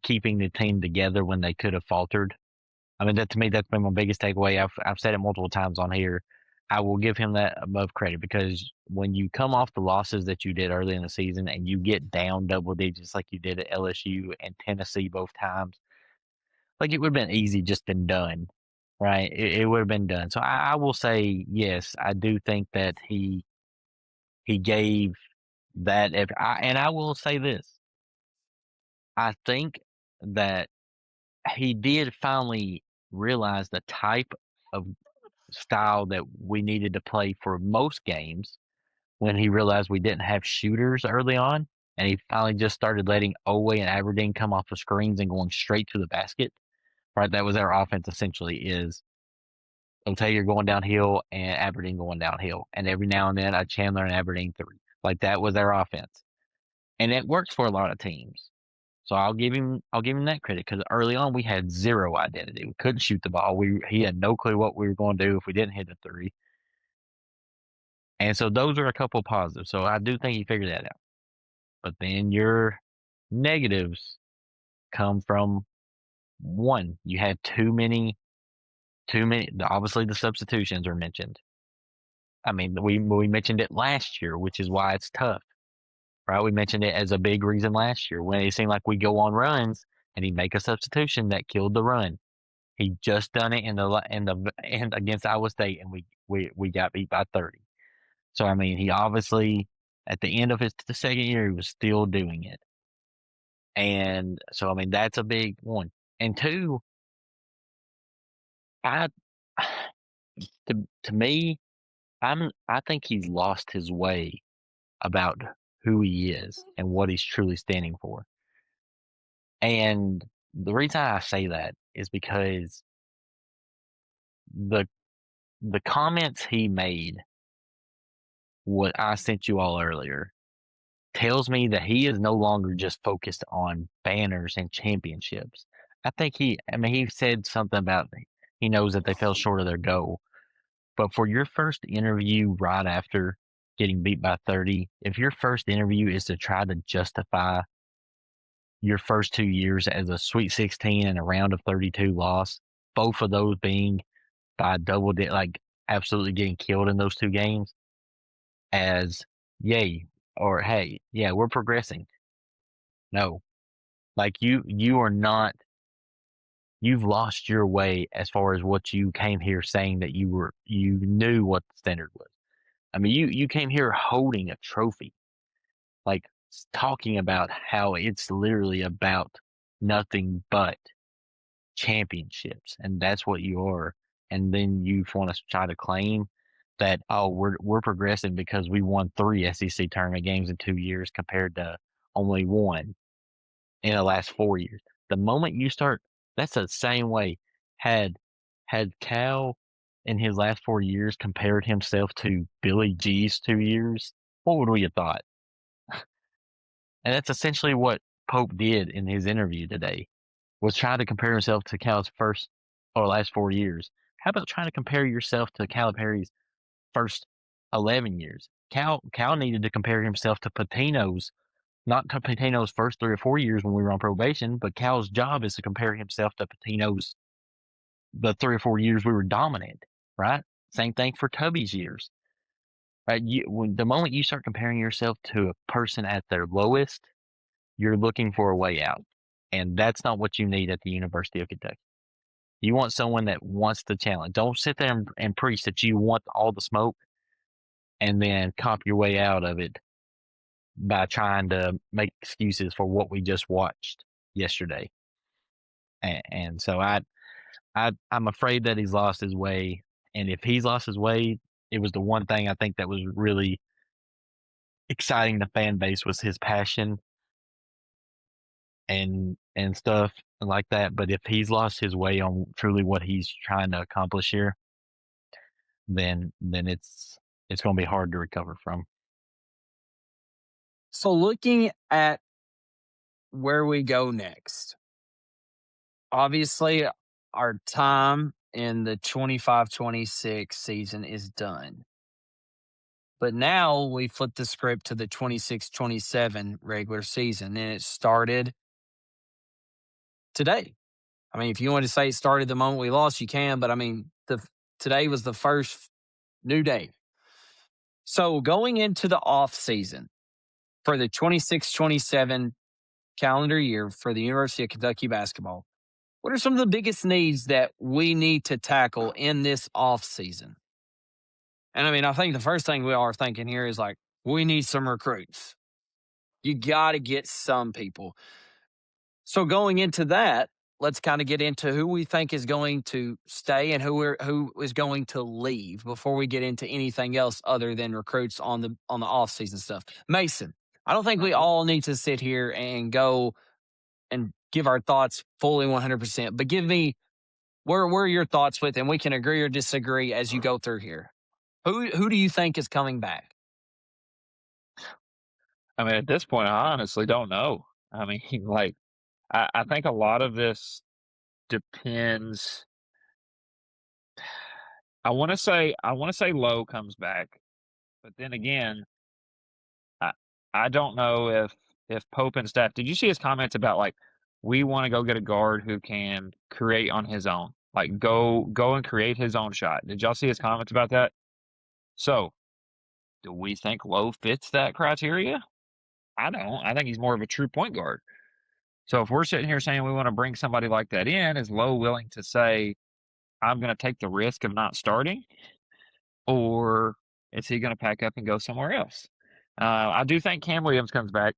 keeping the team together when they could have faltered. I mean, that to me, that's been my biggest takeaway. I've said it multiple times on here. I will give him that above credit because when you come off the losses that you did early in the season and you get down double digits like you did at LSU and Tennessee both times, like it would have been easy, just been done, right? It would have been done. So I will say yes, I do think that he gave that. And I will say this, I think that he did finally realize the type of style that we needed to play for most games when he realized we didn't have shooters early on, and he finally just started letting Owe and Aberdeen come off the screens and going straight to the basket. Right, that was our offense essentially. Is O'Taylor going downhill and Aberdeen going downhill, and every now and then a Chandler and Aberdeen three. Like that was our offense, and it works for a lot of teams. So I'll give him that credit because early on we had zero identity. We couldn't shoot the ball. He had no clue what we were going to do if we didn't hit the three. And so those are a couple of positives. So I do think he figured that out. But then your negatives come from one, you had too many. Obviously, the substitutions are mentioned. I mean, we mentioned it last year, which is why it's tough, right? We mentioned it as a big reason last year when it seemed like we go on runs and he'd make a substitution that killed the run. He just done it and against Iowa State, and we got beat by 30. So I mean, he obviously at the end of the second year he was still doing it, and so I mean that's a big one. And two, I to me, I think he's lost his way about who he is and what he's truly standing for. And the reason I say that is because the comments he made, what I sent you all earlier, tells me that he is no longer just focused on banners and championships. I think he said something about he knows that they fell short of their goal. But for your first interview right after getting beat by 30, if your first interview is to try to justify your first 2 years as a Sweet 16 and a round of 32 loss, both of those being by like absolutely getting killed in those two games, as yay or hey, yeah, we're progressing. No, like you are not. You've lost your way as far as what you came here saying that you knew what the standard was. I mean, you came here holding a trophy, like talking about how it's literally about nothing but championships, and that's what you are. And then you want to try to claim that we're progressing because we won 3 SEC tournament games in 2 years compared to only 1 in the last 4 years. The moment you start, that's the same way. Had Cal in his last 4 years compared himself to Billy G's 2 years, what would we have thought? And that's essentially what Pope did in his interview today, was trying to compare himself to Cal's first or last 4 years. How about trying to compare yourself to Calipari's first 11 years? Cal needed to compare himself to Patino's, not to Patino's first 3 or 4 years when we were on probation, but Cal's job is to compare himself to Patino's the 3 or 4 years we were dominant, right? Same thing for Tubby's years, right? The moment you start comparing yourself to a person at their lowest, you're looking for a way out. And that's not what you need at the University of Kentucky. You want someone that wants the challenge. Don't sit there and preach that you want all the smoke and then comp your way out of it by trying to make excuses for what we just watched yesterday. And so I'm afraid that he's lost his way. And if he's lost his way, it was the one thing I think that was really exciting the fan base was his passion and stuff like that. But if he's lost his way on truly what he's trying to accomplish here, then it's going to be hard to recover from. So looking at where we go next, obviously our time in the 25-26 season is done. But now we flip the script to the 26-27 regular season, and it started today. I mean, if you want to say it started the moment we lost, you can, but I mean, today was the first new day. So going into the off season for the 26-27 calendar year for the University of Kentucky basketball, what are some of the biggest needs that we need to tackle in this off season? And I mean, I think the first thing we are thinking here is like, we need some recruits. You got to get some people. So going into that, let's kind of get into who we think is going to stay and who is going to leave before we get into anything else other than recruits on the off-season stuff. Mason, I don't think we all need to sit here and go and give our thoughts fully 100%, but give me where are your thoughts with, and we can agree or disagree as you go through here. Who do you think is coming back? I mean, at this point, I honestly don't know. I mean, like, I think a lot of this depends. I want to say Lowe comes back, but then again, I I don't know if Pope and staff. Did you see his comments about like we want to go get a guard who can create on his own, like go and create his own shot? Did y'all see his comments about that? So, do we think Lowe fits that criteria? I don't. I think he's more of a true point guard. So if we're sitting here saying we want to bring somebody like that in, is Lowe willing to say, I'm going to take the risk of not starting? Or is he going to pack up and go somewhere else? I do think Cam Williams comes back.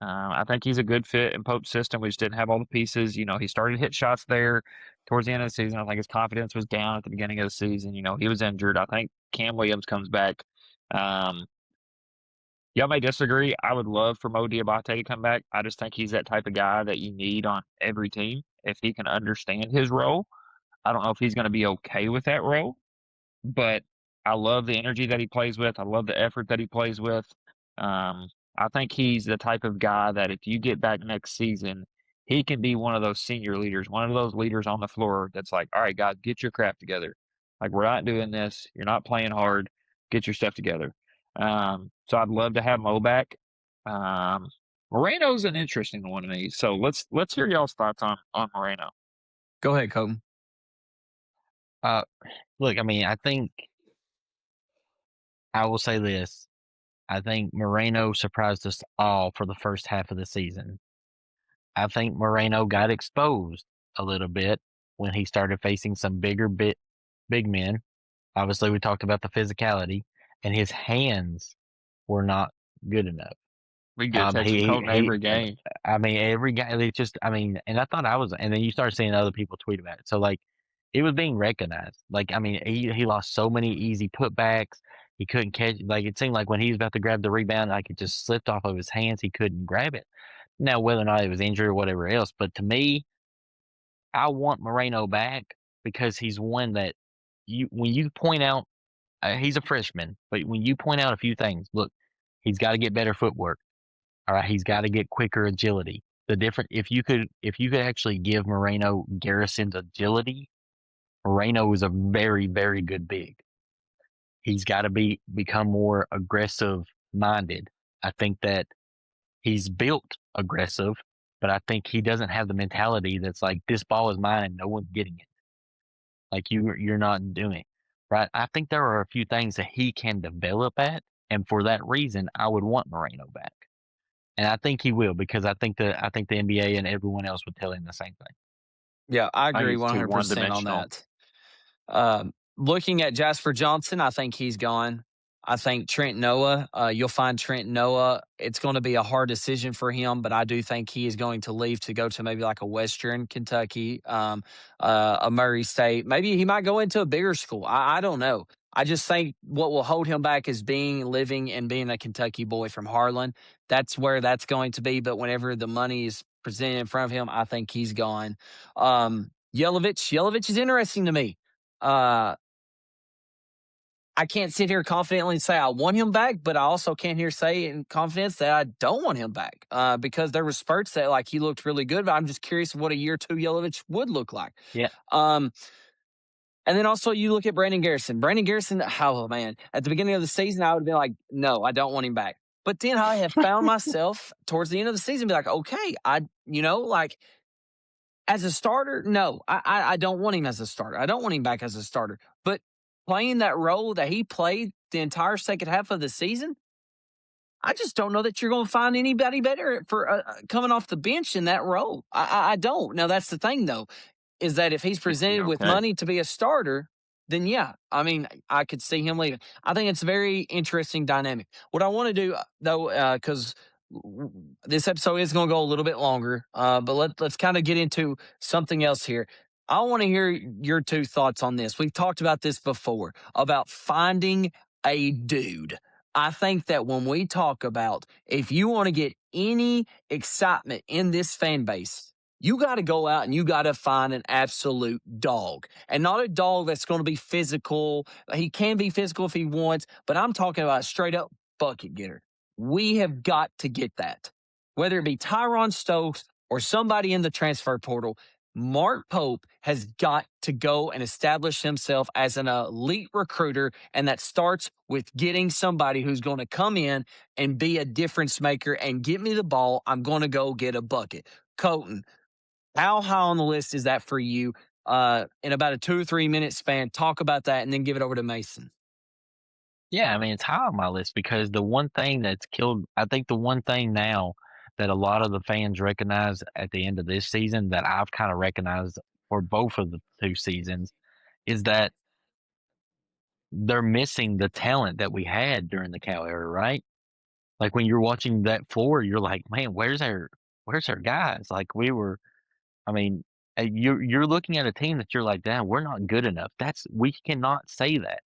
I think he's a good fit in Pope's system. We just didn't have all the pieces. You know, he started to hit shots there towards the end of the season. I think his confidence was down at the beginning of the season. You know, he was injured. I think Cam Williams comes back. Y'all may disagree. I would love for Mo Diabate to come back. I just think he's that type of guy that you need on every team if he can understand his role. I don't know if he's going to be okay with that role, but I love the energy that he plays with. I love the effort that he plays with. I think he's the type of guy that if you get back next season, he can be one of those senior leaders, one of those leaders on the floor that's like, all right, guys, get your crap together. Like, we're not doing this. You're not playing hard. Get your stuff together. So I'd love to have Mo back. Moreno's an interesting one to me. So let's hear y'all's thoughts on Moreno. Go ahead, Colton. Look, I mean, I think I will say this. I think Moreno surprised us all for the first half of the season. I think Moreno got exposed a little bit when he started facing some big men. Obviously, we talked about the physicality, and his hands were not good enough. We get a text from Colton every game. I mean, every guy, and I thought and then you start seeing other people tweet about it. So, like, it was being recognized. Like, I mean, he lost so many easy putbacks. He couldn't catch, like, it seemed like when he was about to grab the rebound, like, it just slipped off of his hands. He couldn't grab it. Now, whether or not it was injury or whatever else, but to me, I want Moreno back because he's one that when you point out, he's a freshman, but when you point out a few things, look, he's got to get better footwork. All right, he's got to get quicker agility. If you could actually give Moreno Garrison's agility, Moreno is a very, very good big. He's got to become more aggressive minded. I think that he's built aggressive, but I think he doesn't have the mentality that's like, this ball is mine and no one's getting it. Like you're not doing it, right? I think there are a few things that he can develop at, and for that reason, I would want Moreno back, and I think he will because I think the NBA and everyone else would tell him the same thing. Yeah, I I think agree he's too 100% on one-dimensional. that. Looking at Jasper Johnson, I think he's gone. I think Trent Noah, you'll find Trent Noah, it's going to be a hard decision for him, but I do think he is going to leave to go to maybe like a Western Kentucky, a Murray State. Maybe he might go into a bigger school. I don't know. I just think what will hold him back is living and being a Kentucky boy from Harlan. That's where that's going to be. But whenever the money is presented in front of him, I think he's gone. Yelovich is interesting to me. I can't sit here confidently and say I want him back, but I also can't here say in confidence that I don't want him back because there were spurts that like he looked really good, but I'm just curious what a year two Yelovich would look like. Yeah, Um, and then also you look at Brandon Garrison. Brandon Garrison, oh man, at the beginning of the season, I would have been like, no, I don't want him back. But then I have found myself towards the end of the season be like, okay, like as a starter, no, I don't want him as a starter. I don't want him back as a starter. But playing that role that he played the entire second half of the season, I just don't know that you're going to find anybody better for coming off the bench in that role. I don't. Now that's the thing though, is that if he's Is he presented with okay? money to be a starter, then yeah, I mean, I could see him leaving. I think it's a very interesting dynamic. What I want to do though, because this episode is going to go a little bit longer, but let's kind of get into something else here. I want to hear your two thoughts on this. We've talked about this before about finding a dude. I think that when we talk about if you want to get any excitement in this fan base, you got to go out and you got to find an absolute dog and not a dog that's going to be physical. He can be physical if he wants, but I'm talking about a straight up bucket getter. We have got to get that. Whether it be Tyron Stokes or somebody in the transfer portal, Mark Pope has got to go and establish himself as an elite recruiter. And that starts with getting somebody who's going to come in and be a difference maker and get me the ball. I'm going to go get a bucket. Colton, how high on the list is that for you? In about a 2 or 3 minute span, talk about that and then give it over to Mason. yeah. I mean, it's high on my list because the one thing that's killed, I think, the one thing now that a lot of the fans recognize at the end of this season that I've kind of recognized for both of the two seasons is that they're missing the talent that we had during the Cal era, right? Like when you're watching that floor, you're like, man, where's our guys? Like we were, I mean, you're looking at a team that you're like, damn, we're not good enough. We cannot say that,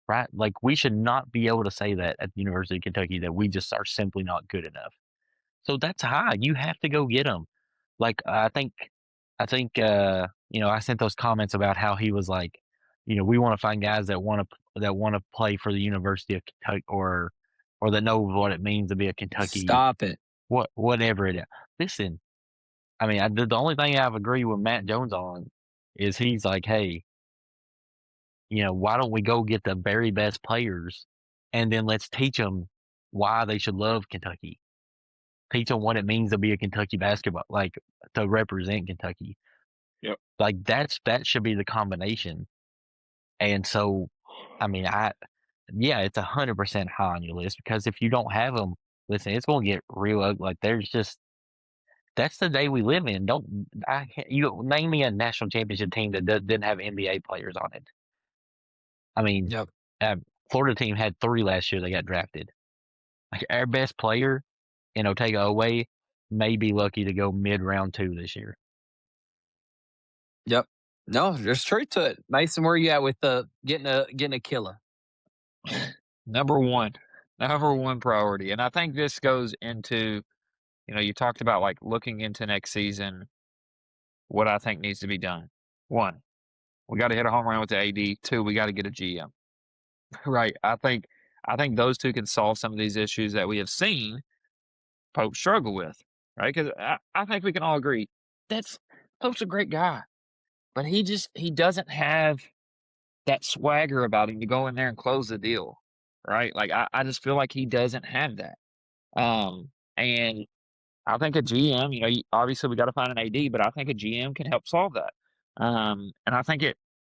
right? Like we should not be able to say that at the University of Kentucky that we just are simply not good enough. So that's high. You have to go get them. Like I think I sent those comments about how he was like, we want to find guys that want to play for the University of Kentucky or that know what it means to be a Kentucky Stop it. whatever it is. Listen, I mean, the only thing I've agreed with Matt Jones on is he's like, hey, why don't we go get the very best players and then let's teach them why they should love Kentucky. Teach them what it means to be a Kentucky basketball, like to represent Kentucky. Yep. Like that should be the combination. And so, I mean, yeah, it's 100% high on your list because if you don't have them, listen, it's going to get real ugly. Like that's the day we live in. You name me a national championship team that didn't have NBA players on it. I mean, Yep. Florida team had 3 last year. They got drafted. Like our best player in Otega Oweh may be lucky to go mid round 2 this year. Yep. No, there's truth to it. Mason, where you at with the getting a killer? Number one priority. And I think this goes into, you talked about like looking into next season, what I think needs to be done. 1, we got to hit a home run with the AD. 2, we got to get a GM. Right. I think those two can solve some of these issues that we have seen Pope struggle with. Right. Because I think we can all agree that's Pope's a great guy, but he doesn't have that swagger about him to go in there and close the deal. Right. Like I just feel like he doesn't have that. And I think a GM, obviously we got to find an AD, but I think a GM can help solve that. And I think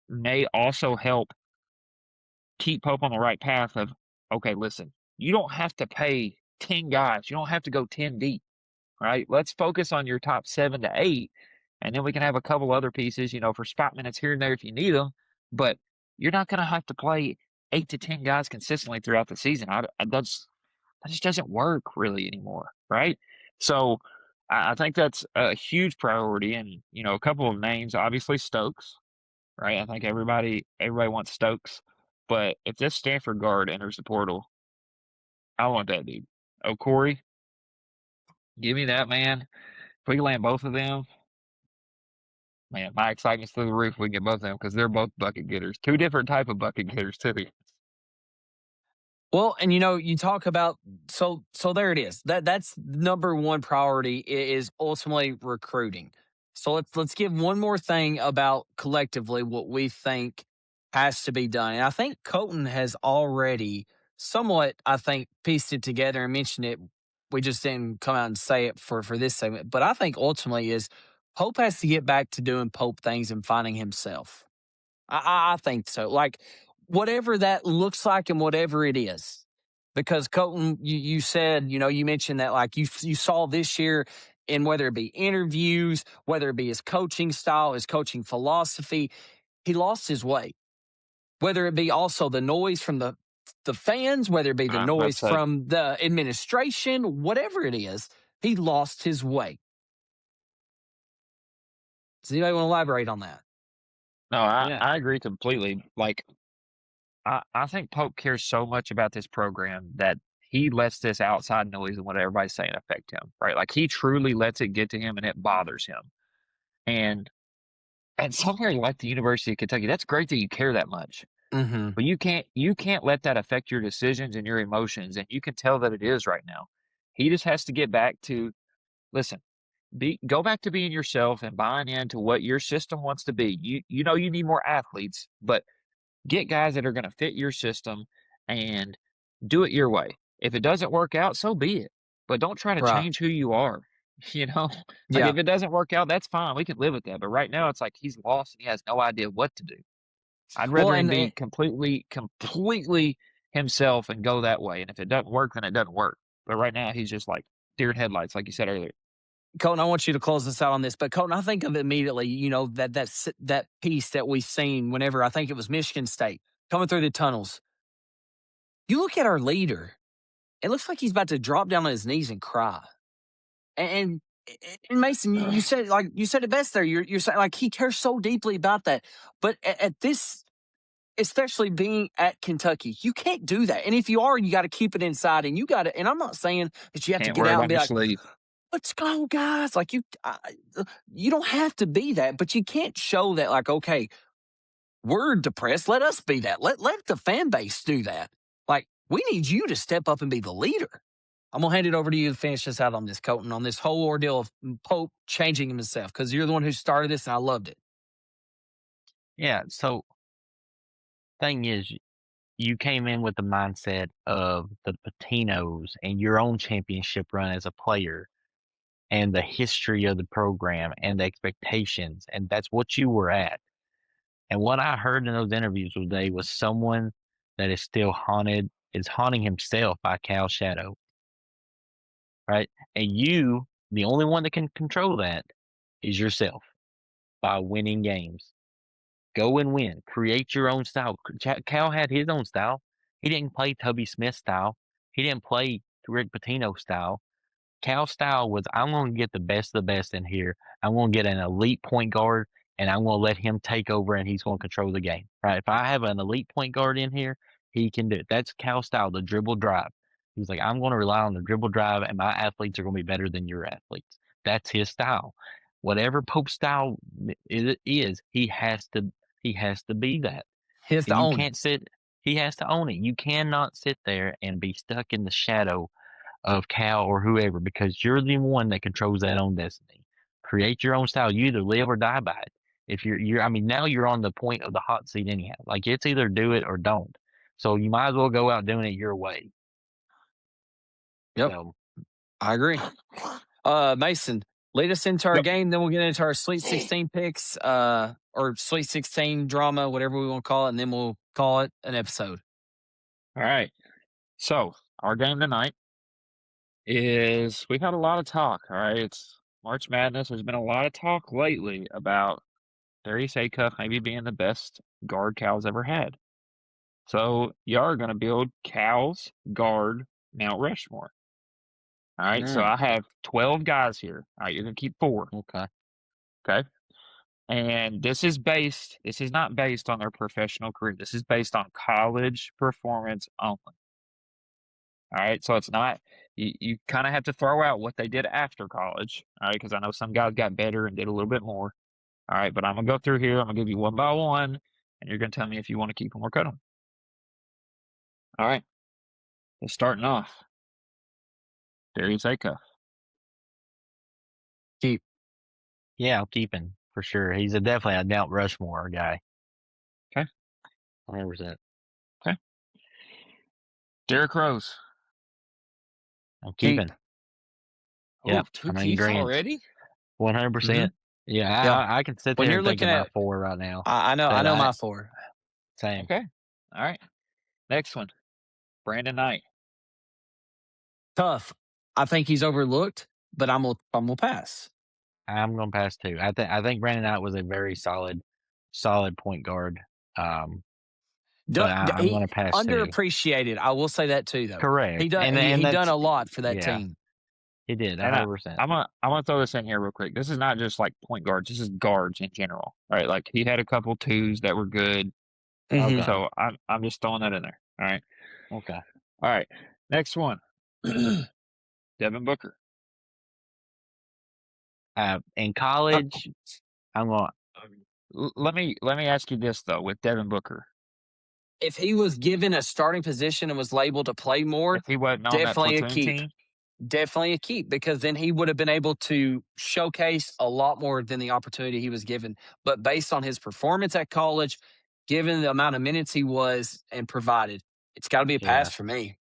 may also help keep Pope on the right path of, okay, listen, you don't have to pay 10 guys. You don't have to go 10 deep, right? Let's focus on your top 7 to 8, and then we can have a couple other pieces, for spot minutes here and there if you need them. But you're not going to have to play 8 to 10 guys consistently throughout the season. That just doesn't work really anymore, right? So I think that's a huge priority. And, a couple of names, obviously Stokes, right? I think everybody wants Stokes. But if this Stanford guard enters the portal, I want that dude. Oh, Corey, give me that, man. If we can land both of them, man, my excitement's through the roof. We get both of them because they're both bucket getters. Two different type of bucket getters, too. Well, and you talk about so there it is. That's number one priority is ultimately recruiting. So let's give one more thing about collectively what we think has to be done. And I think Colton has already somewhat, I think, pieced it together and mentioned it. We just didn't come out and say it for this segment. But I think ultimately is Pope has to get back to doing Pope things and finding himself. I think so. Like whatever that looks like and whatever it is. Because Colton, you said, you mentioned that like you saw this year in whether it be interviews, whether it be his coaching style, his coaching philosophy, he lost his way. Whether it be also the noise from the fans, whether it be the I'm about noise to say, from the administration, whatever it is, he lost his way. Does anybody want to elaborate on that? no, Yeah. I agree completely. Like, I think Pope cares so much about this program that he lets this outside noise and what everybody's saying affect him, right? Like, he truly lets it get to him and it bothers him. And somewhere like the University of Kentucky, that's great that you care that much. Mm-hmm. But you can't let that affect your decisions and your emotions, and you can tell that it is right now. He just has to get back to, listen, go back to being yourself and buying into what your system wants to be. You need more athletes, but get guys that are going to fit your system and do it your way. If it doesn't work out, so be it. But don't try to Right. change who you are. You know, like Yeah. if it doesn't work out, that's fine. We can live with that. But right now, it's like he's lost and he has no idea what to do. I'd Well, rather him and be completely himself and go that way. And if it doesn't work, then it doesn't work. But right now, he's just like deer in headlights, like you said earlier. Colton, I want you to close this out on this, but Colton, I think of immediately, that piece that we've seen whenever I think it was Michigan State coming through the tunnels. You look at our leader, it looks like he's about to drop down on his knees and cry. And, and Mason, you said it best there. You're saying like he cares so deeply about that, but at this, especially being at Kentucky, you can't do that. And if you are, you got to keep it inside, and you got to. And I'm not saying that you have to Can't get worry out and about be your like, sleep. let's go, guys. Like you don't have to be that, but you can't show that like, okay, we're depressed. Let us be that. Let the fan base do that. Like we need you to step up and be the leader. I'm gonna hand it over to you to finish this out on this, Colton, on this whole ordeal of Pope changing himself because you're the one who started this, and I loved it. Yeah. So, thing is, you came in with the mindset of the Patinos and your own championship run as a player and the history of the program and the expectations. And that's what you were at. And what I heard in those interviews today was someone that is still is haunting himself by Cal's shadow, right? And you, the only one that can control that is yourself by winning games. Go and win. Create your own style. Cal had his own style. He didn't play Tubby Smith style. He didn't play Rick Pitino style. Cal's style was, I'm going to get the best of the best in here. I'm going to get an elite point guard, and I'm going to let him take over, and he's going to control the game. Right? If I have an elite point guard in here, he can do it. That's Cal's style, the dribble drive. He was like, I'm going to rely on the dribble drive, and my athletes are going to be better than your athletes. That's his style. Whatever Pope's style is, he has to be that. He has to You own it. can't sit. He has to own it. You cannot sit there and be stuck in the shadow of Cal or whoever because you're the one that controls that own destiny. Create your own style. You either live or die by it. If I mean, now you're on the point of the hot seat anyhow. Like it's either do it or don't. So you might as well go out doing it your way. Yep, So I agree. Mason, Lead us into our Yep. game, then we'll get into our Sweet 16 picks, or Sweet 16 drama, whatever we want to call it, and then we'll call it an episode. All right. So our game tonight is we've had a lot of talk. All right. It's March Madness. There's been a lot of talk lately about Darius Acuff maybe being the best guard Cal's ever had. So you are going to build Cal's guard Mount Rushmore. All right. So I have 12 guys here. All right. You're going to keep 4. Okay. Okay. And this is not based on their professional career. This is based on college performance only. All right. So it's not, you kind of have to throw out what they did after college. All right. Because I know some guys got better and did a little bit more. All right. But I'm going to go through here. I'm going to give you one by one. And you're going to tell me if you want to keep them or cut them. All right. So starting off, Darius Acuff. Keep. Yeah, I'm keeping for sure. He's definitely a Mount Rushmore guy. Okay. 100%. Okay. Derrick Rose. I'm keeping. Yeah. Yeah, Two I'm in keeps agreement. already? 100%. Yeah, Yeah. I can sit When there you're and think looking of my at- 4 right now. I know But my 4. Same. Okay. All right. Next one, Brandon Knight. Tough. I think he's overlooked, but I'm gonna pass. I'm going to pass too. I think Brandon Knight was a very solid point guard. But I'm going to pass too. Underappreciated. I will say that too, though. Correct. He done. And He done that's- a lot for that yeah. team. He did, And 100%. I'm gonna throw this in here real quick. This is not just like point guards. This is guards in general, right? Like he had a couple 2s that were good. Mhm. So I'm just throwing that in there. All right. Okay. All right. Next one, Devin Booker. In college, I'm going. Let me ask you this though, with Devin Booker, If he was given a starting position and was labeled to play more, if he wasn't on that definitely a platoon keep. team, Definitely a keep, because then he would have been able to showcase a lot more than the opportunity he was given. But based on his performance at college, given the amount of minutes he was and provided, it's got to be a pass for me.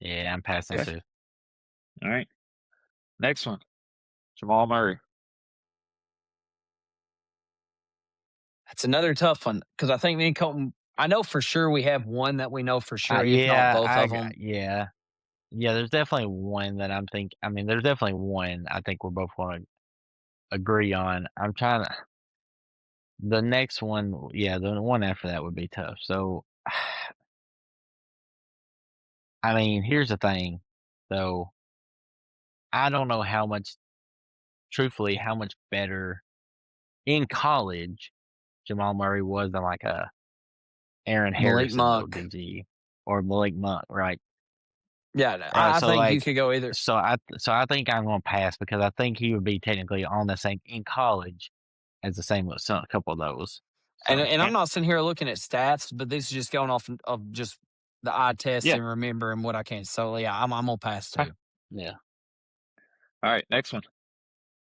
Yeah, I'm passing Okay. too. all right. Next one, Jamal Murray. That's another tough one, because I think me and Colton, I know for sure we have one that we know for sure, if Yeah, not both of them. Yeah. Yeah, there's definitely one that there's definitely one I think we're both going to agree on. I'm trying to. The next one, yeah, the one after that would be tough. So, I mean, here's the thing, though. I don't know truthfully, how much better in college Jamal Murray was than like a Aaron Malik Harrison Monk. ODG or Malik Monk, right? Yeah, I so, think like, you could go either. So I think I'm going to pass because I think he would be technically on the same in college as the same with a couple of those. So, And I'm not sitting here looking at stats, but this is just going off of just the eye test and remembering what I can. So yeah, I'm gonna pass too. Yeah. All right, next one,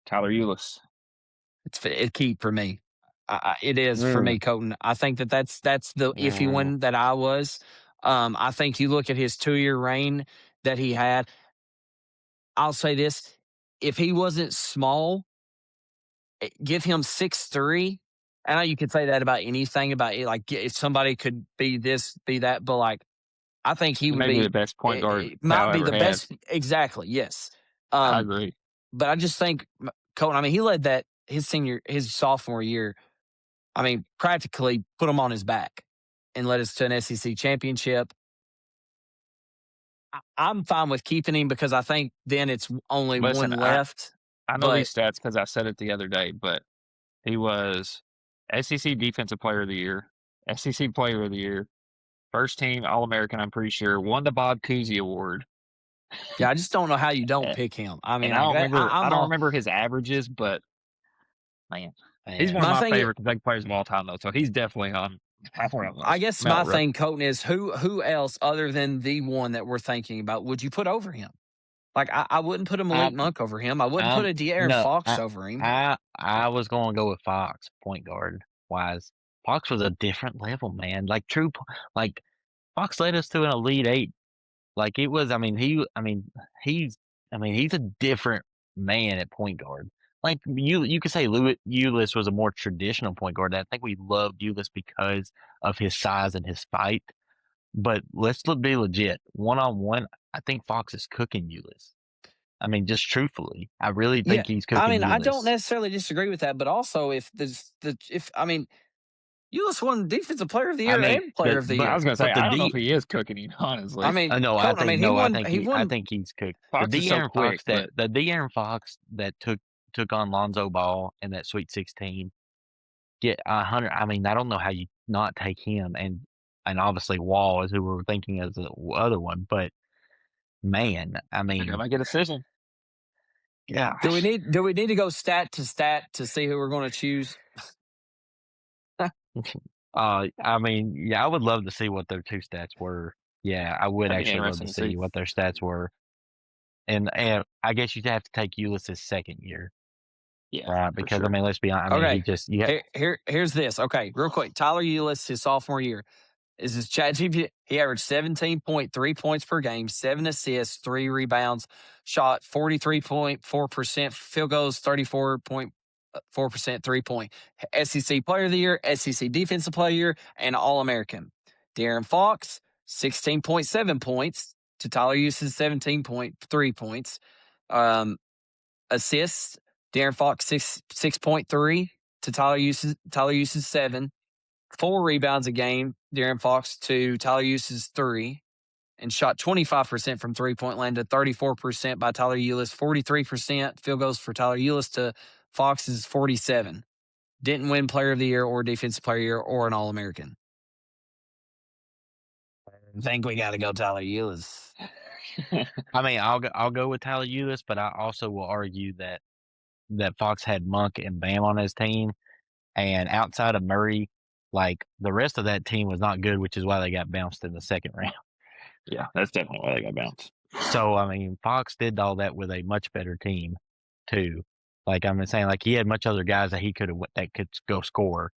Tyler Ulis. It's a keep for me. It is for me, Colton. I think that's the iffy one that I was. I think you look at his 2-year reign that he had. I'll say this: if he wasn't small, give him 6'3". I know you could say that about anything about it. Like if somebody could be this, be that, but like I think he would Maybe be the best point guard. Might be the best. Exactly. Yes. I agree. But I just think Colton. I mean, he led that his sophomore year. I mean, practically put him on his back and led us to an SEC championship. I'm fine with keeping him because I think then it's only one left. I know these stats because I said it the other day, but he was SEC Defensive Player of the Year, SEC Player of the Year, first team All-American, I'm pretty sure, won the Bob Cousy Award. Yeah, I just don't know how you don't pick him. I mean, I don't remember his averages, but man, he's one of my favorite Kentucky players of all time, though. So he's definitely on. I guess my thing, Colton, is who else other than the one that we're thinking about would you put over him? Like I wouldn't put a Malik Monk over him. I wouldn't put a De'Aaron Fox over him. I was going to go with Fox, point guard wise. Fox was a different level, man. Like Fox led us to an Elite Eight. Like it was. He's a different man at point guard. like you could say Ulis was a more traditional point guard. I think we loved Ulis because of his size and his fight. But let's be legit. One on one, I think Fox is cooking Ulis. I mean, just truthfully, I really Yeah, think he's I cooking mean, I don't Ulis. necessarily disagree with that, but also I mean, Ulis won Defensive Player of the I Year mean, and Player of the But I Year. was going to say, but the I don't know if D. he is cooking him, I honestly. mean, No, I Colton. I think mean, no, he I won. think he's cooked. The Fox is so De'Aaron quick, Fox but the De'Aaron Fox that took on Lonzo Ball in that Sweet 16. Get 100. I mean, I don't know how you not take him, and obviously Wall is who we were thinking as the other one. But man, I they're going to mean, make a decision. gosh, Do we need to go stat to see who we're going to choose? I mean, yeah, I would love to see what their two stats were. Yeah, I would That'd be actually love interesting to to see. see what their stats were. And I guess you'd have to take Ulyss's second year, Yeah, right? for Because I sure. mean, let's be honest. I mean, he Okay, just here's this. Okay, real quick. Tyler Ulis, his sophomore year. Is his chat GPT? He averaged 17.3 points per game, 7 assists, 3 rebounds, shot 43.4% field goals, 34.4% 3 point. SEC Player of the Year, SEC Defensive Player of the Year, and All American. De'Aaron Fox, 16.7 points to Tyler Use's 17.3 points. Assists, De'Aaron Fox 6.3 to Tyler Use's 7. 4 rebounds a game, De'Aaron Fox to Tyler Use's 3, and shot 25% from 3 point land to 34% by Tyler Ulis, 43% field goals for Tyler Ulis to Fox's 47. Didn't win Player of the Year or Defensive Player of the Year or an All American. I think we got to go Tyler Ulis. I mean, I'll go with Tyler Ulis, but I also will argue that Fox had Monk and Bam on his team, and outside of Murray, like the rest of that team was not good, which is why they got bounced in the second round. Yeah, that's definitely why they got bounced. So I mean, Fox did all that with a much better team, too. Like I'm saying, like he had much other guys that could go score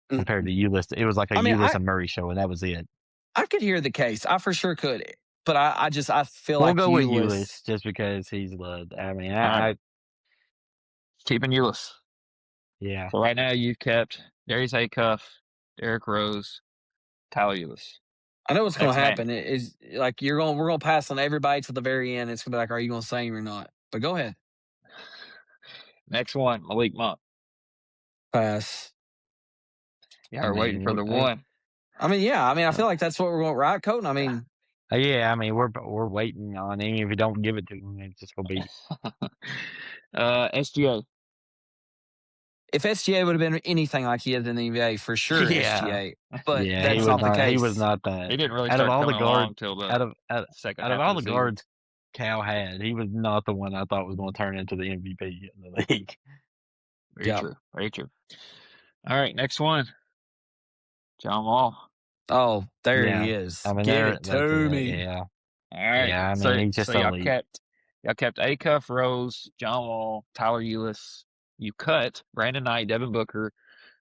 compared to Ulis. It was like a I mean, Ulis and Murray show, and that was it. I could hear the case. I for sure could. But I feel We'll like go with Ulis. Ulis just because he's loved. I mean, All right. Keeping Ulis. Yeah. So right now you've kept Darius Acuff, Derrick Rose, Tyler Ulis. I know what's going Next to man. happen. It is like we're going to pass on everybody to the very end. It's going to be like, are you going to say him or not? But go ahead. Next one, Malik Monk. Pass. Yeah, we're waiting for the one. I mean, yeah. I mean, I feel like that's what we're going right, Colton. I mean, yeah. I mean, we're waiting on him. If you don't give it to him, it's just gonna be. SGA. If SGA would have been anything like he is in the NBA, for sure, Yeah. SGA. But Yeah, that's not the case. He was not that. He didn't really Out start of all the coming along guards, till the second out of half all of the season. guards Cal had, he was not the one I thought was going to turn into the MVP in the league. Very true. Very true. All right, next one. John Wall. Oh, there Yeah. he is. I mean, Give it that's to it, me. Yeah. All right. Yeah, I mean, he's just y'all elite. kept Acuff, Rose, John Wall, Tyler Ulis. You cut Brandon Knight, Devin Booker,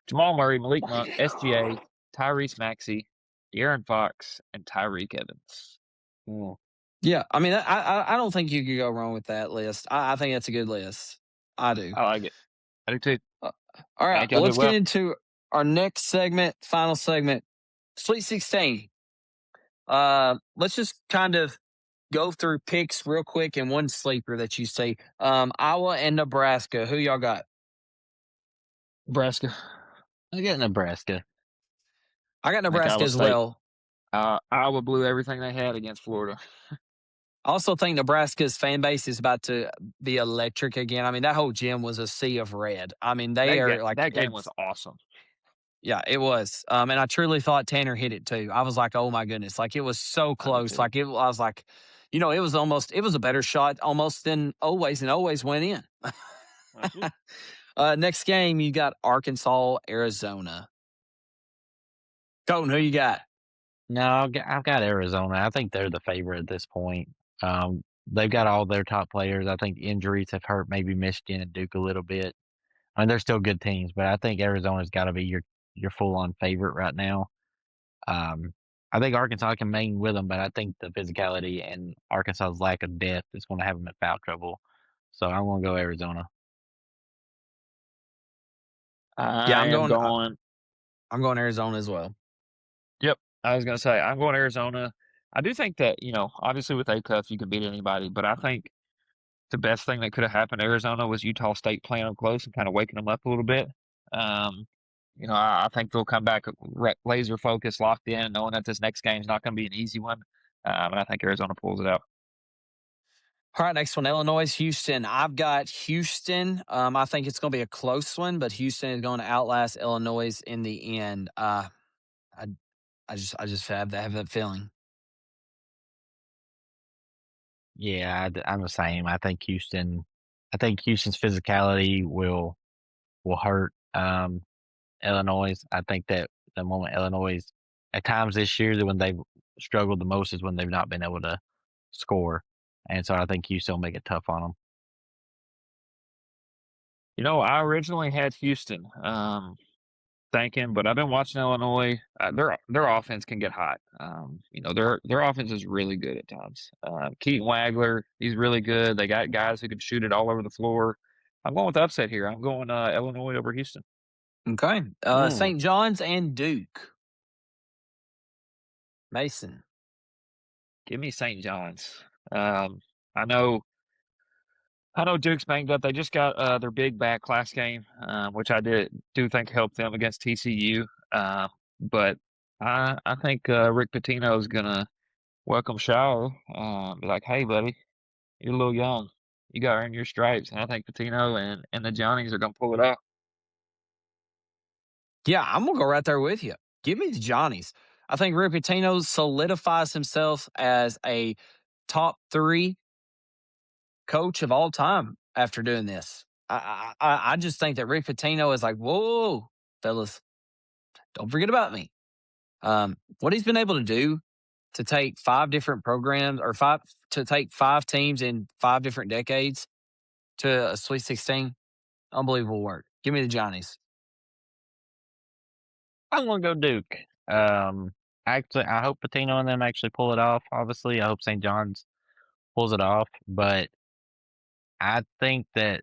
Jamal Murray, Malik Monk, SGA, Tyrese Maxey, De'Aaron Fox, and Tyreek Evans. Yeah, I mean, I don't think you could go wrong with that list. I think that's a good list. I do. I like it. I do too. All right, let's get into our next segment, final segment, Sweet 16. Let's just kind of go through picks real quick and one sleeper that you see. Iowa and Nebraska. Who y'all got? Nebraska. I got Nebraska. I got Nebraska as well. Iowa blew everything they had against Florida. I also think Nebraska's fan base is about to be electric again. I mean, that whole gym was a sea of red. I mean, that game was awesome. Yeah, it was. And I truly thought Tanner hit it too. I was like, oh my goodness. Like it was so close. Like I was like, it was a better shot almost than always, and always went in. Next game, you got Arkansas, Arizona. Colton, who you got? No, I've got Arizona. I think they're the favorite at this point. They've got all their top players. I think injuries have hurt maybe Michigan and Duke a little bit. I mean, they're still good teams, but I think Arizona's got to be your full-on favorite right now. I think Arkansas can hang with them, but I think the physicality and Arkansas's lack of depth is going to have them in foul trouble. So I'm going to go Arizona. Yeah, I am going. I'm going Arizona as well. Yep. I was going to say, I'm going Arizona. I do think that, obviously with ACUF, you can beat anybody, but I think the best thing that could have happened to Arizona was Utah State playing them close and kind of waking them up a little bit. Um, I think they'll come back laser focused, locked in, knowing that this next game is not going to be an easy one. And I think Arizona pulls it out. All right, next one, Illinois, Houston. I've got Houston. I think it's going to be a close one, but Houston is going to outlast Illinois in the end. I just have that feeling. Yeah, I'm the same. I think Houston's physicality will hurt Illinois. I think that the moment Illinois, at times this year, that when they've struggled the most is when they've not been able to score, and so I think Houston will make it tough on them. I originally had Houston thinking, but I've been watching Illinois. Their offense can get hot. Their offense is really good at times. Keaton Wagler, he's really good. They got guys who can shoot it all over the floor. I'm going with the upset here. I'm going Illinois over Houston. Okay. St. John's and Duke. Mason. Give me St. John's. I know Duke's banged up. They just got their big back last game, which I do think helped them against TCU. But I think Rick Pitino is gonna welcome Shower. Be like, hey, buddy, you're a little young. You got to earn your stripes. And I think Pitino and the Johnnies are gonna pull it off. Yeah, I'm going to go right there with you. Give me the Johnnies. I think Rick Pitino solidifies himself as a top 3 coach of all time after doing this. I just think that Rick Pitino is like, whoa, fellas, don't forget about me. What he's been able to do to take 5 different programs to take 5 teams in 5 different decades to a Sweet 16, unbelievable work. Give me the Johnnies. I'm gonna go Duke. Actually, I hope Patino and them actually pull it off. Obviously, I hope St. John's pulls it off, but I think that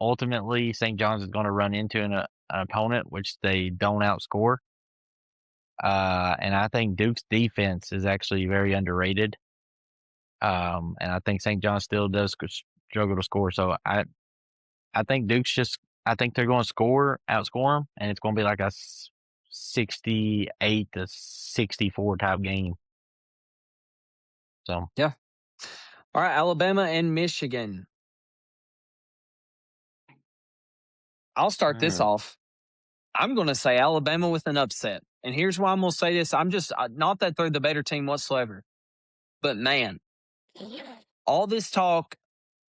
ultimately St. John's is going to run into an opponent which they don't outscore. And I think Duke's defense is actually very underrated. And I think St. John still does struggle to score. So I think I think they're going to outscore them, and it's going to be like a 68-64 type game. So yeah. All right, Alabama and Michigan. I'll start this off. I'm going to say Alabama with an upset. And here's why I'm going to say this. I'm just not that they're the better team whatsoever. But man, all this talk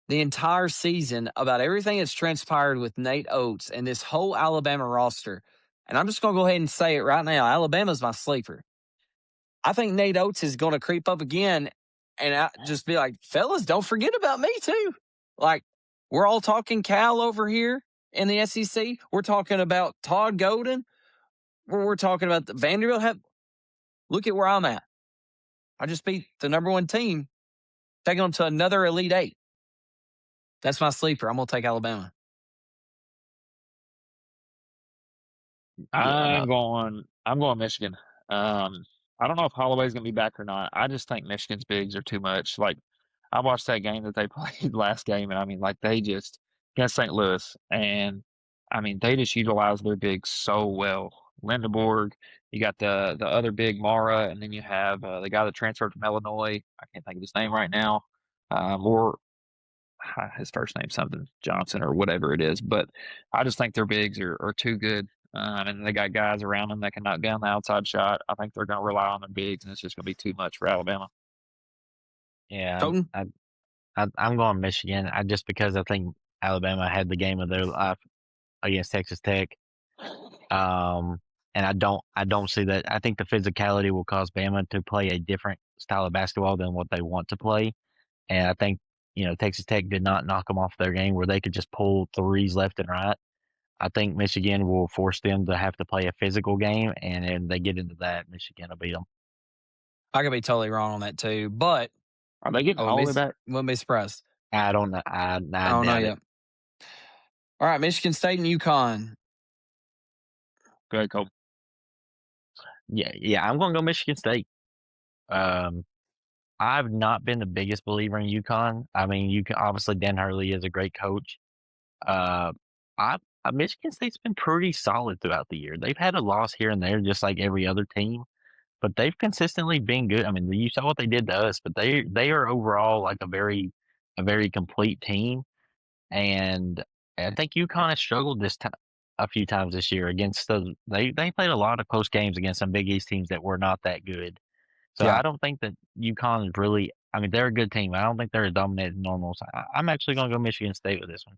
the entire season about everything that's transpired with Nate Oates and this whole Alabama roster. And I'm just going to go ahead and say it right now. Alabama's my sleeper. I think Nate Oates is going to creep up again and just be like, fellas, don't forget about me too. Like, we're all talking Cal over here in the SEC. We're talking about Todd Golden. We're talking about the Vanderbilt. Look at where I'm at. I just beat the number 1 team, taking them to another Elite 8. That's my sleeper. I'm going to take Alabama. I'm going Michigan. I don't know if Holloway's going to be back or not. I just think Michigan's bigs are too much. Like, I watched that game that they played last game, and I mean, like, they just against St. Louis, and I mean, they just utilize their bigs so well. Lindeborg, you got the other big Mara, and then you have the guy that transferred from Illinois. I can't think of his name right now. Or his first name something Johnson or whatever it is. But I just think their bigs are too good. And they got guys around them that can knock down the outside shot. I think they're going to rely on their bigs, and it's just going to be too much for Alabama. yeah, I'm going Michigan. Just because I think Alabama had the game of their life against Texas Tech. And I don't see that. I think the physicality will cause Bama to play a different style of basketball than what they want to play. And I think, Texas Tech did not knock them off their game where they could just pull threes left and right. I think Michigan will force them to have to play a physical game, and if they get into that, Michigan will beat them. I could be totally wrong on that too, but are they getting Holloway back? Wouldn't be surprised. I don't know. I don't know yet. All right, Michigan State and UConn. Go ahead, Cole. Yeah, I'm going to go Michigan State. I've not been the biggest believer in UConn. I mean, obviously Dan Hurley is a great coach. Uh, I Michigan State's been pretty solid throughout the year. They've had a loss here and there, just like every other team, but they've consistently been good. I mean, you saw what they did to us, but they are overall like a very complete team. And I think UConn has struggled this time a few times this year against they played a lot of close games against some Big East teams that were not that good. So Yeah. I don't think that UConn is really. I mean, they're a good team. I don't think they're as dominant as normal. So I'm actually going to go Michigan State with this one.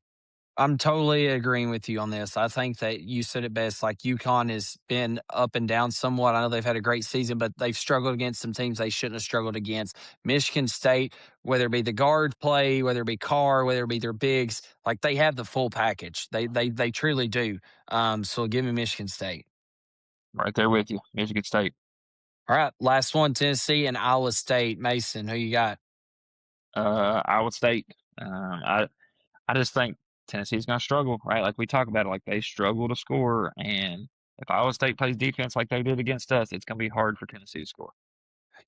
I'm totally agreeing with you on this. I think that you said it best. Like UConn has been up and down somewhat. I know they've had a great season, but they've struggled against some teams they shouldn't have struggled against. Michigan State, whether it be the guard play, whether it be Carr, whether it be their bigs, like they have the full package. They truly do. So give me Michigan State. Right there with you, Michigan State. All right, last one, Tennessee and Iowa State. Mason, who you got? Iowa State. I just think Tennessee's going to struggle, right? Like we talk about it, like they struggle to score, and if Iowa State plays defense like they did against us, it's going to be hard for Tennessee to score.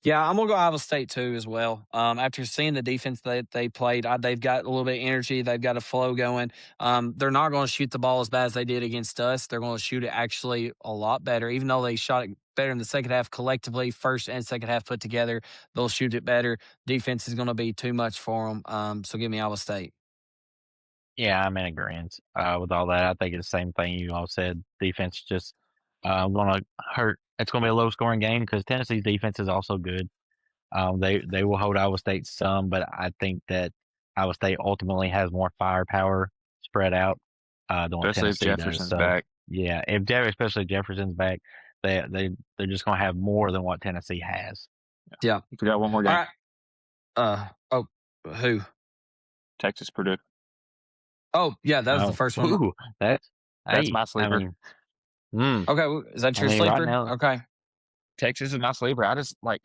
Yeah, I'm gonna go Iowa State too as well. After seeing the defense that they played, they've got a little bit of energy. They've got a flow going. They're not going to shoot the ball as bad as they did against us. They're going to shoot it actually a lot better, even though they shot it better in the second half collectively. First and second half put together, they'll shoot it better. Defense is going to be too much for them. So give me Iowa State. Yeah, I'm in agreement with all that. I think it's the same thing you all said. Defense just going to hurt. It's going to be a low scoring game because Tennessee's defense is also good. They will hold Iowa State some, but I think that Iowa State ultimately has more firepower spread out than what Especially if Tennessee does. Jefferson's So back. yeah, especially if Jefferson's back, they're just going to have more than what Tennessee has. Yeah. You forgot one more game. All right. Who? Texas Purdue. Oh, yeah, that was the first one. Ooh, that's my sleeper. Okay, is that your sleeper? Right now, okay. Texas is my sleeper. I just like,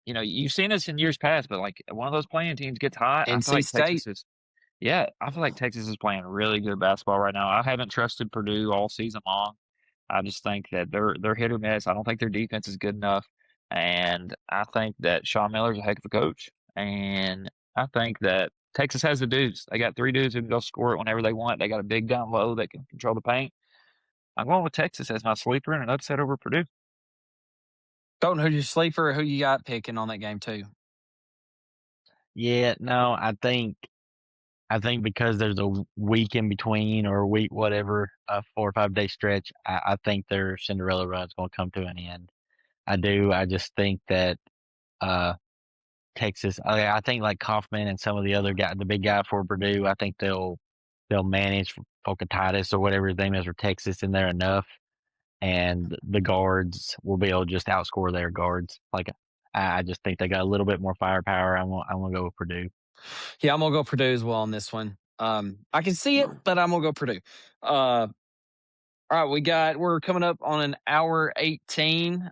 you've seen this in years past, but like one of those playing teams gets hot. I feel NC like State. Texas is. Yeah, I feel like Texas is playing really good basketball right now. I haven't trusted Purdue all season long. I just think that they're hit or miss. I don't think their defense is good enough, and I think that Sean Miller's a heck of a coach. And I think that Texas has the dudes. They got 3 dudes who can go score it whenever they want. They got a big down low that can control the paint. I'm going with Texas as my sleeper and an upset over Purdue. Colton, who's your sleeper? Who you got picking on that game too? yeah, no, I think because there's a week in between or a week whatever, a 4 or 5 day stretch, I think their Cinderella run's going to come to an end. I do. I just think that Texas. I think like Kaufman and some of the other guys, the big guy for Purdue, I think they'll manage Fokatitis or whatever his name is for Texas in there enough, and the guards will be able to just outscore their guards. Like I just think they got a little bit more firepower. I'm gonna go with Purdue. Yeah, I'm gonna go Purdue as well on this one. I can see it, but I'm gonna go Purdue. All right, we're coming up on an hour 18.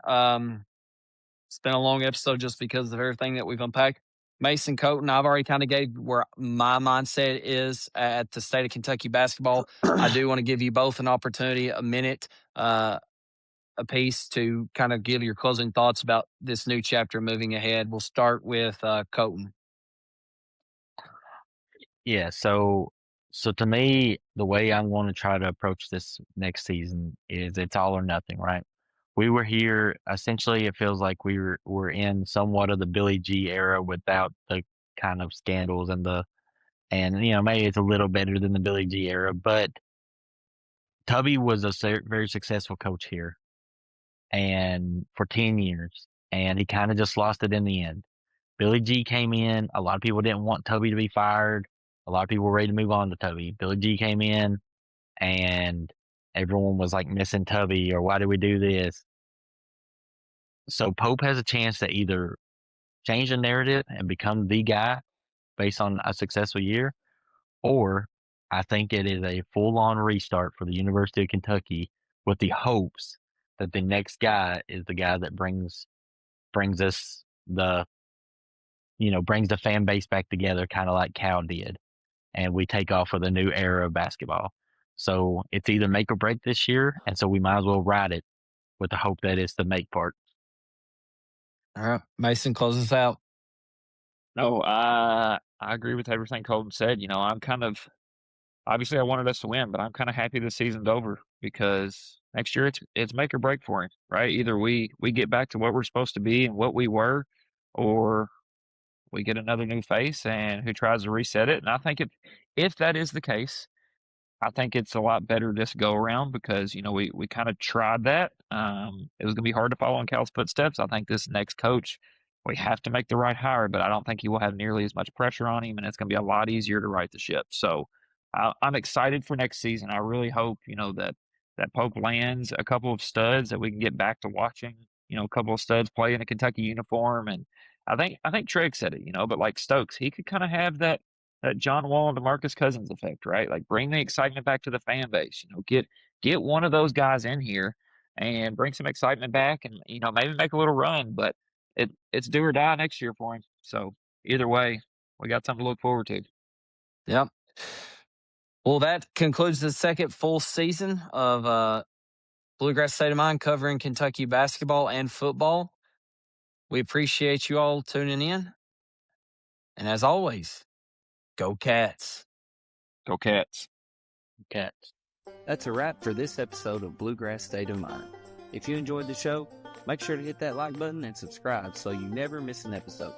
It's been a long episode just because of everything that we've unpacked. Mason Colton, I've already kind of gave where my mindset is at the state of Kentucky basketball. I do want to give you both an opportunity, a minute apiece to kind of give your closing thoughts about this new chapter moving ahead. We'll start with Colton. Yeah, so to me, the way I'm going to try to approach this next season is it's all or nothing, right? We were here essentially. It feels like we're in somewhat of the Billy G era without the kind of scandals and maybe it's a little better than the Billy G era, but Tubby was a very successful coach here, and for 10 years, and he kind of just lost it in the end. Billy G came in. A lot of people didn't want Tubby to be fired. A lot of people were ready to move on to Tubby. Billy G came in, and everyone was like missing Tubby, or why did we do this? So Pope has a chance to either change the narrative and become the guy based on a successful year, or I think it is a full-on restart for the University of Kentucky with the hopes that the next guy is the guy that brings us brings the fan base back together, kind of like Cal did, and we take off with a new era of basketball. So it's either make or break this year, and so we might as well ride it with the hope that it's the make part. All right, Mason, close us out. No, I agree with everything Colton said. I'm kind of obviously I wanted us to win, but I'm kind of happy the season's over because next year it's make or break for him, right? Either we get back to what we're supposed to be and what we were, or we get another new face and who tries to reset it. And I think if that is the case, I think it's a lot better this go around because, we kind of tried that. It was going to be hard to follow in Cal's footsteps. I think this next coach, we have to make the right hire, but I don't think he will have nearly as much pressure on him, and it's going to be a lot easier to right the ship. So I'm excited for next season. I really hope, that Pope lands a couple of studs that we can get back to watching, a couple of studs play in a Kentucky uniform. And I think Trigg said it, but like Stokes, he could kind of have that John Wall and DeMarcus Cousins effect, right? Like bring the excitement back to the fan base. Get one of those guys in here and bring some excitement back, and maybe make a little run. But it's do or die next year for him. So either way, we got something to look forward to. Yep. Well, that concludes the second full season of Bluegrass State of Mind covering Kentucky basketball and football. We appreciate you all tuning in. And as always, go Cats. Go Cats. Cats. That's a wrap for this episode of Bluegrass State of Mind. If you enjoyed the show, make sure to hit that like button and subscribe so you never miss an episode.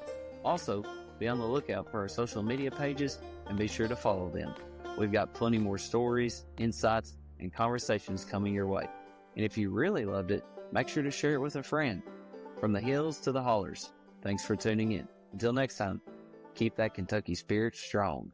Also, be on the lookout for our social media pages and be sure to follow them. We've got plenty more stories, insights, and conversations coming your way. And if you really loved it, make sure to share it with a friend. From the hills to the hollers, thanks for tuning in. Until next time, keep that Kentucky spirit strong.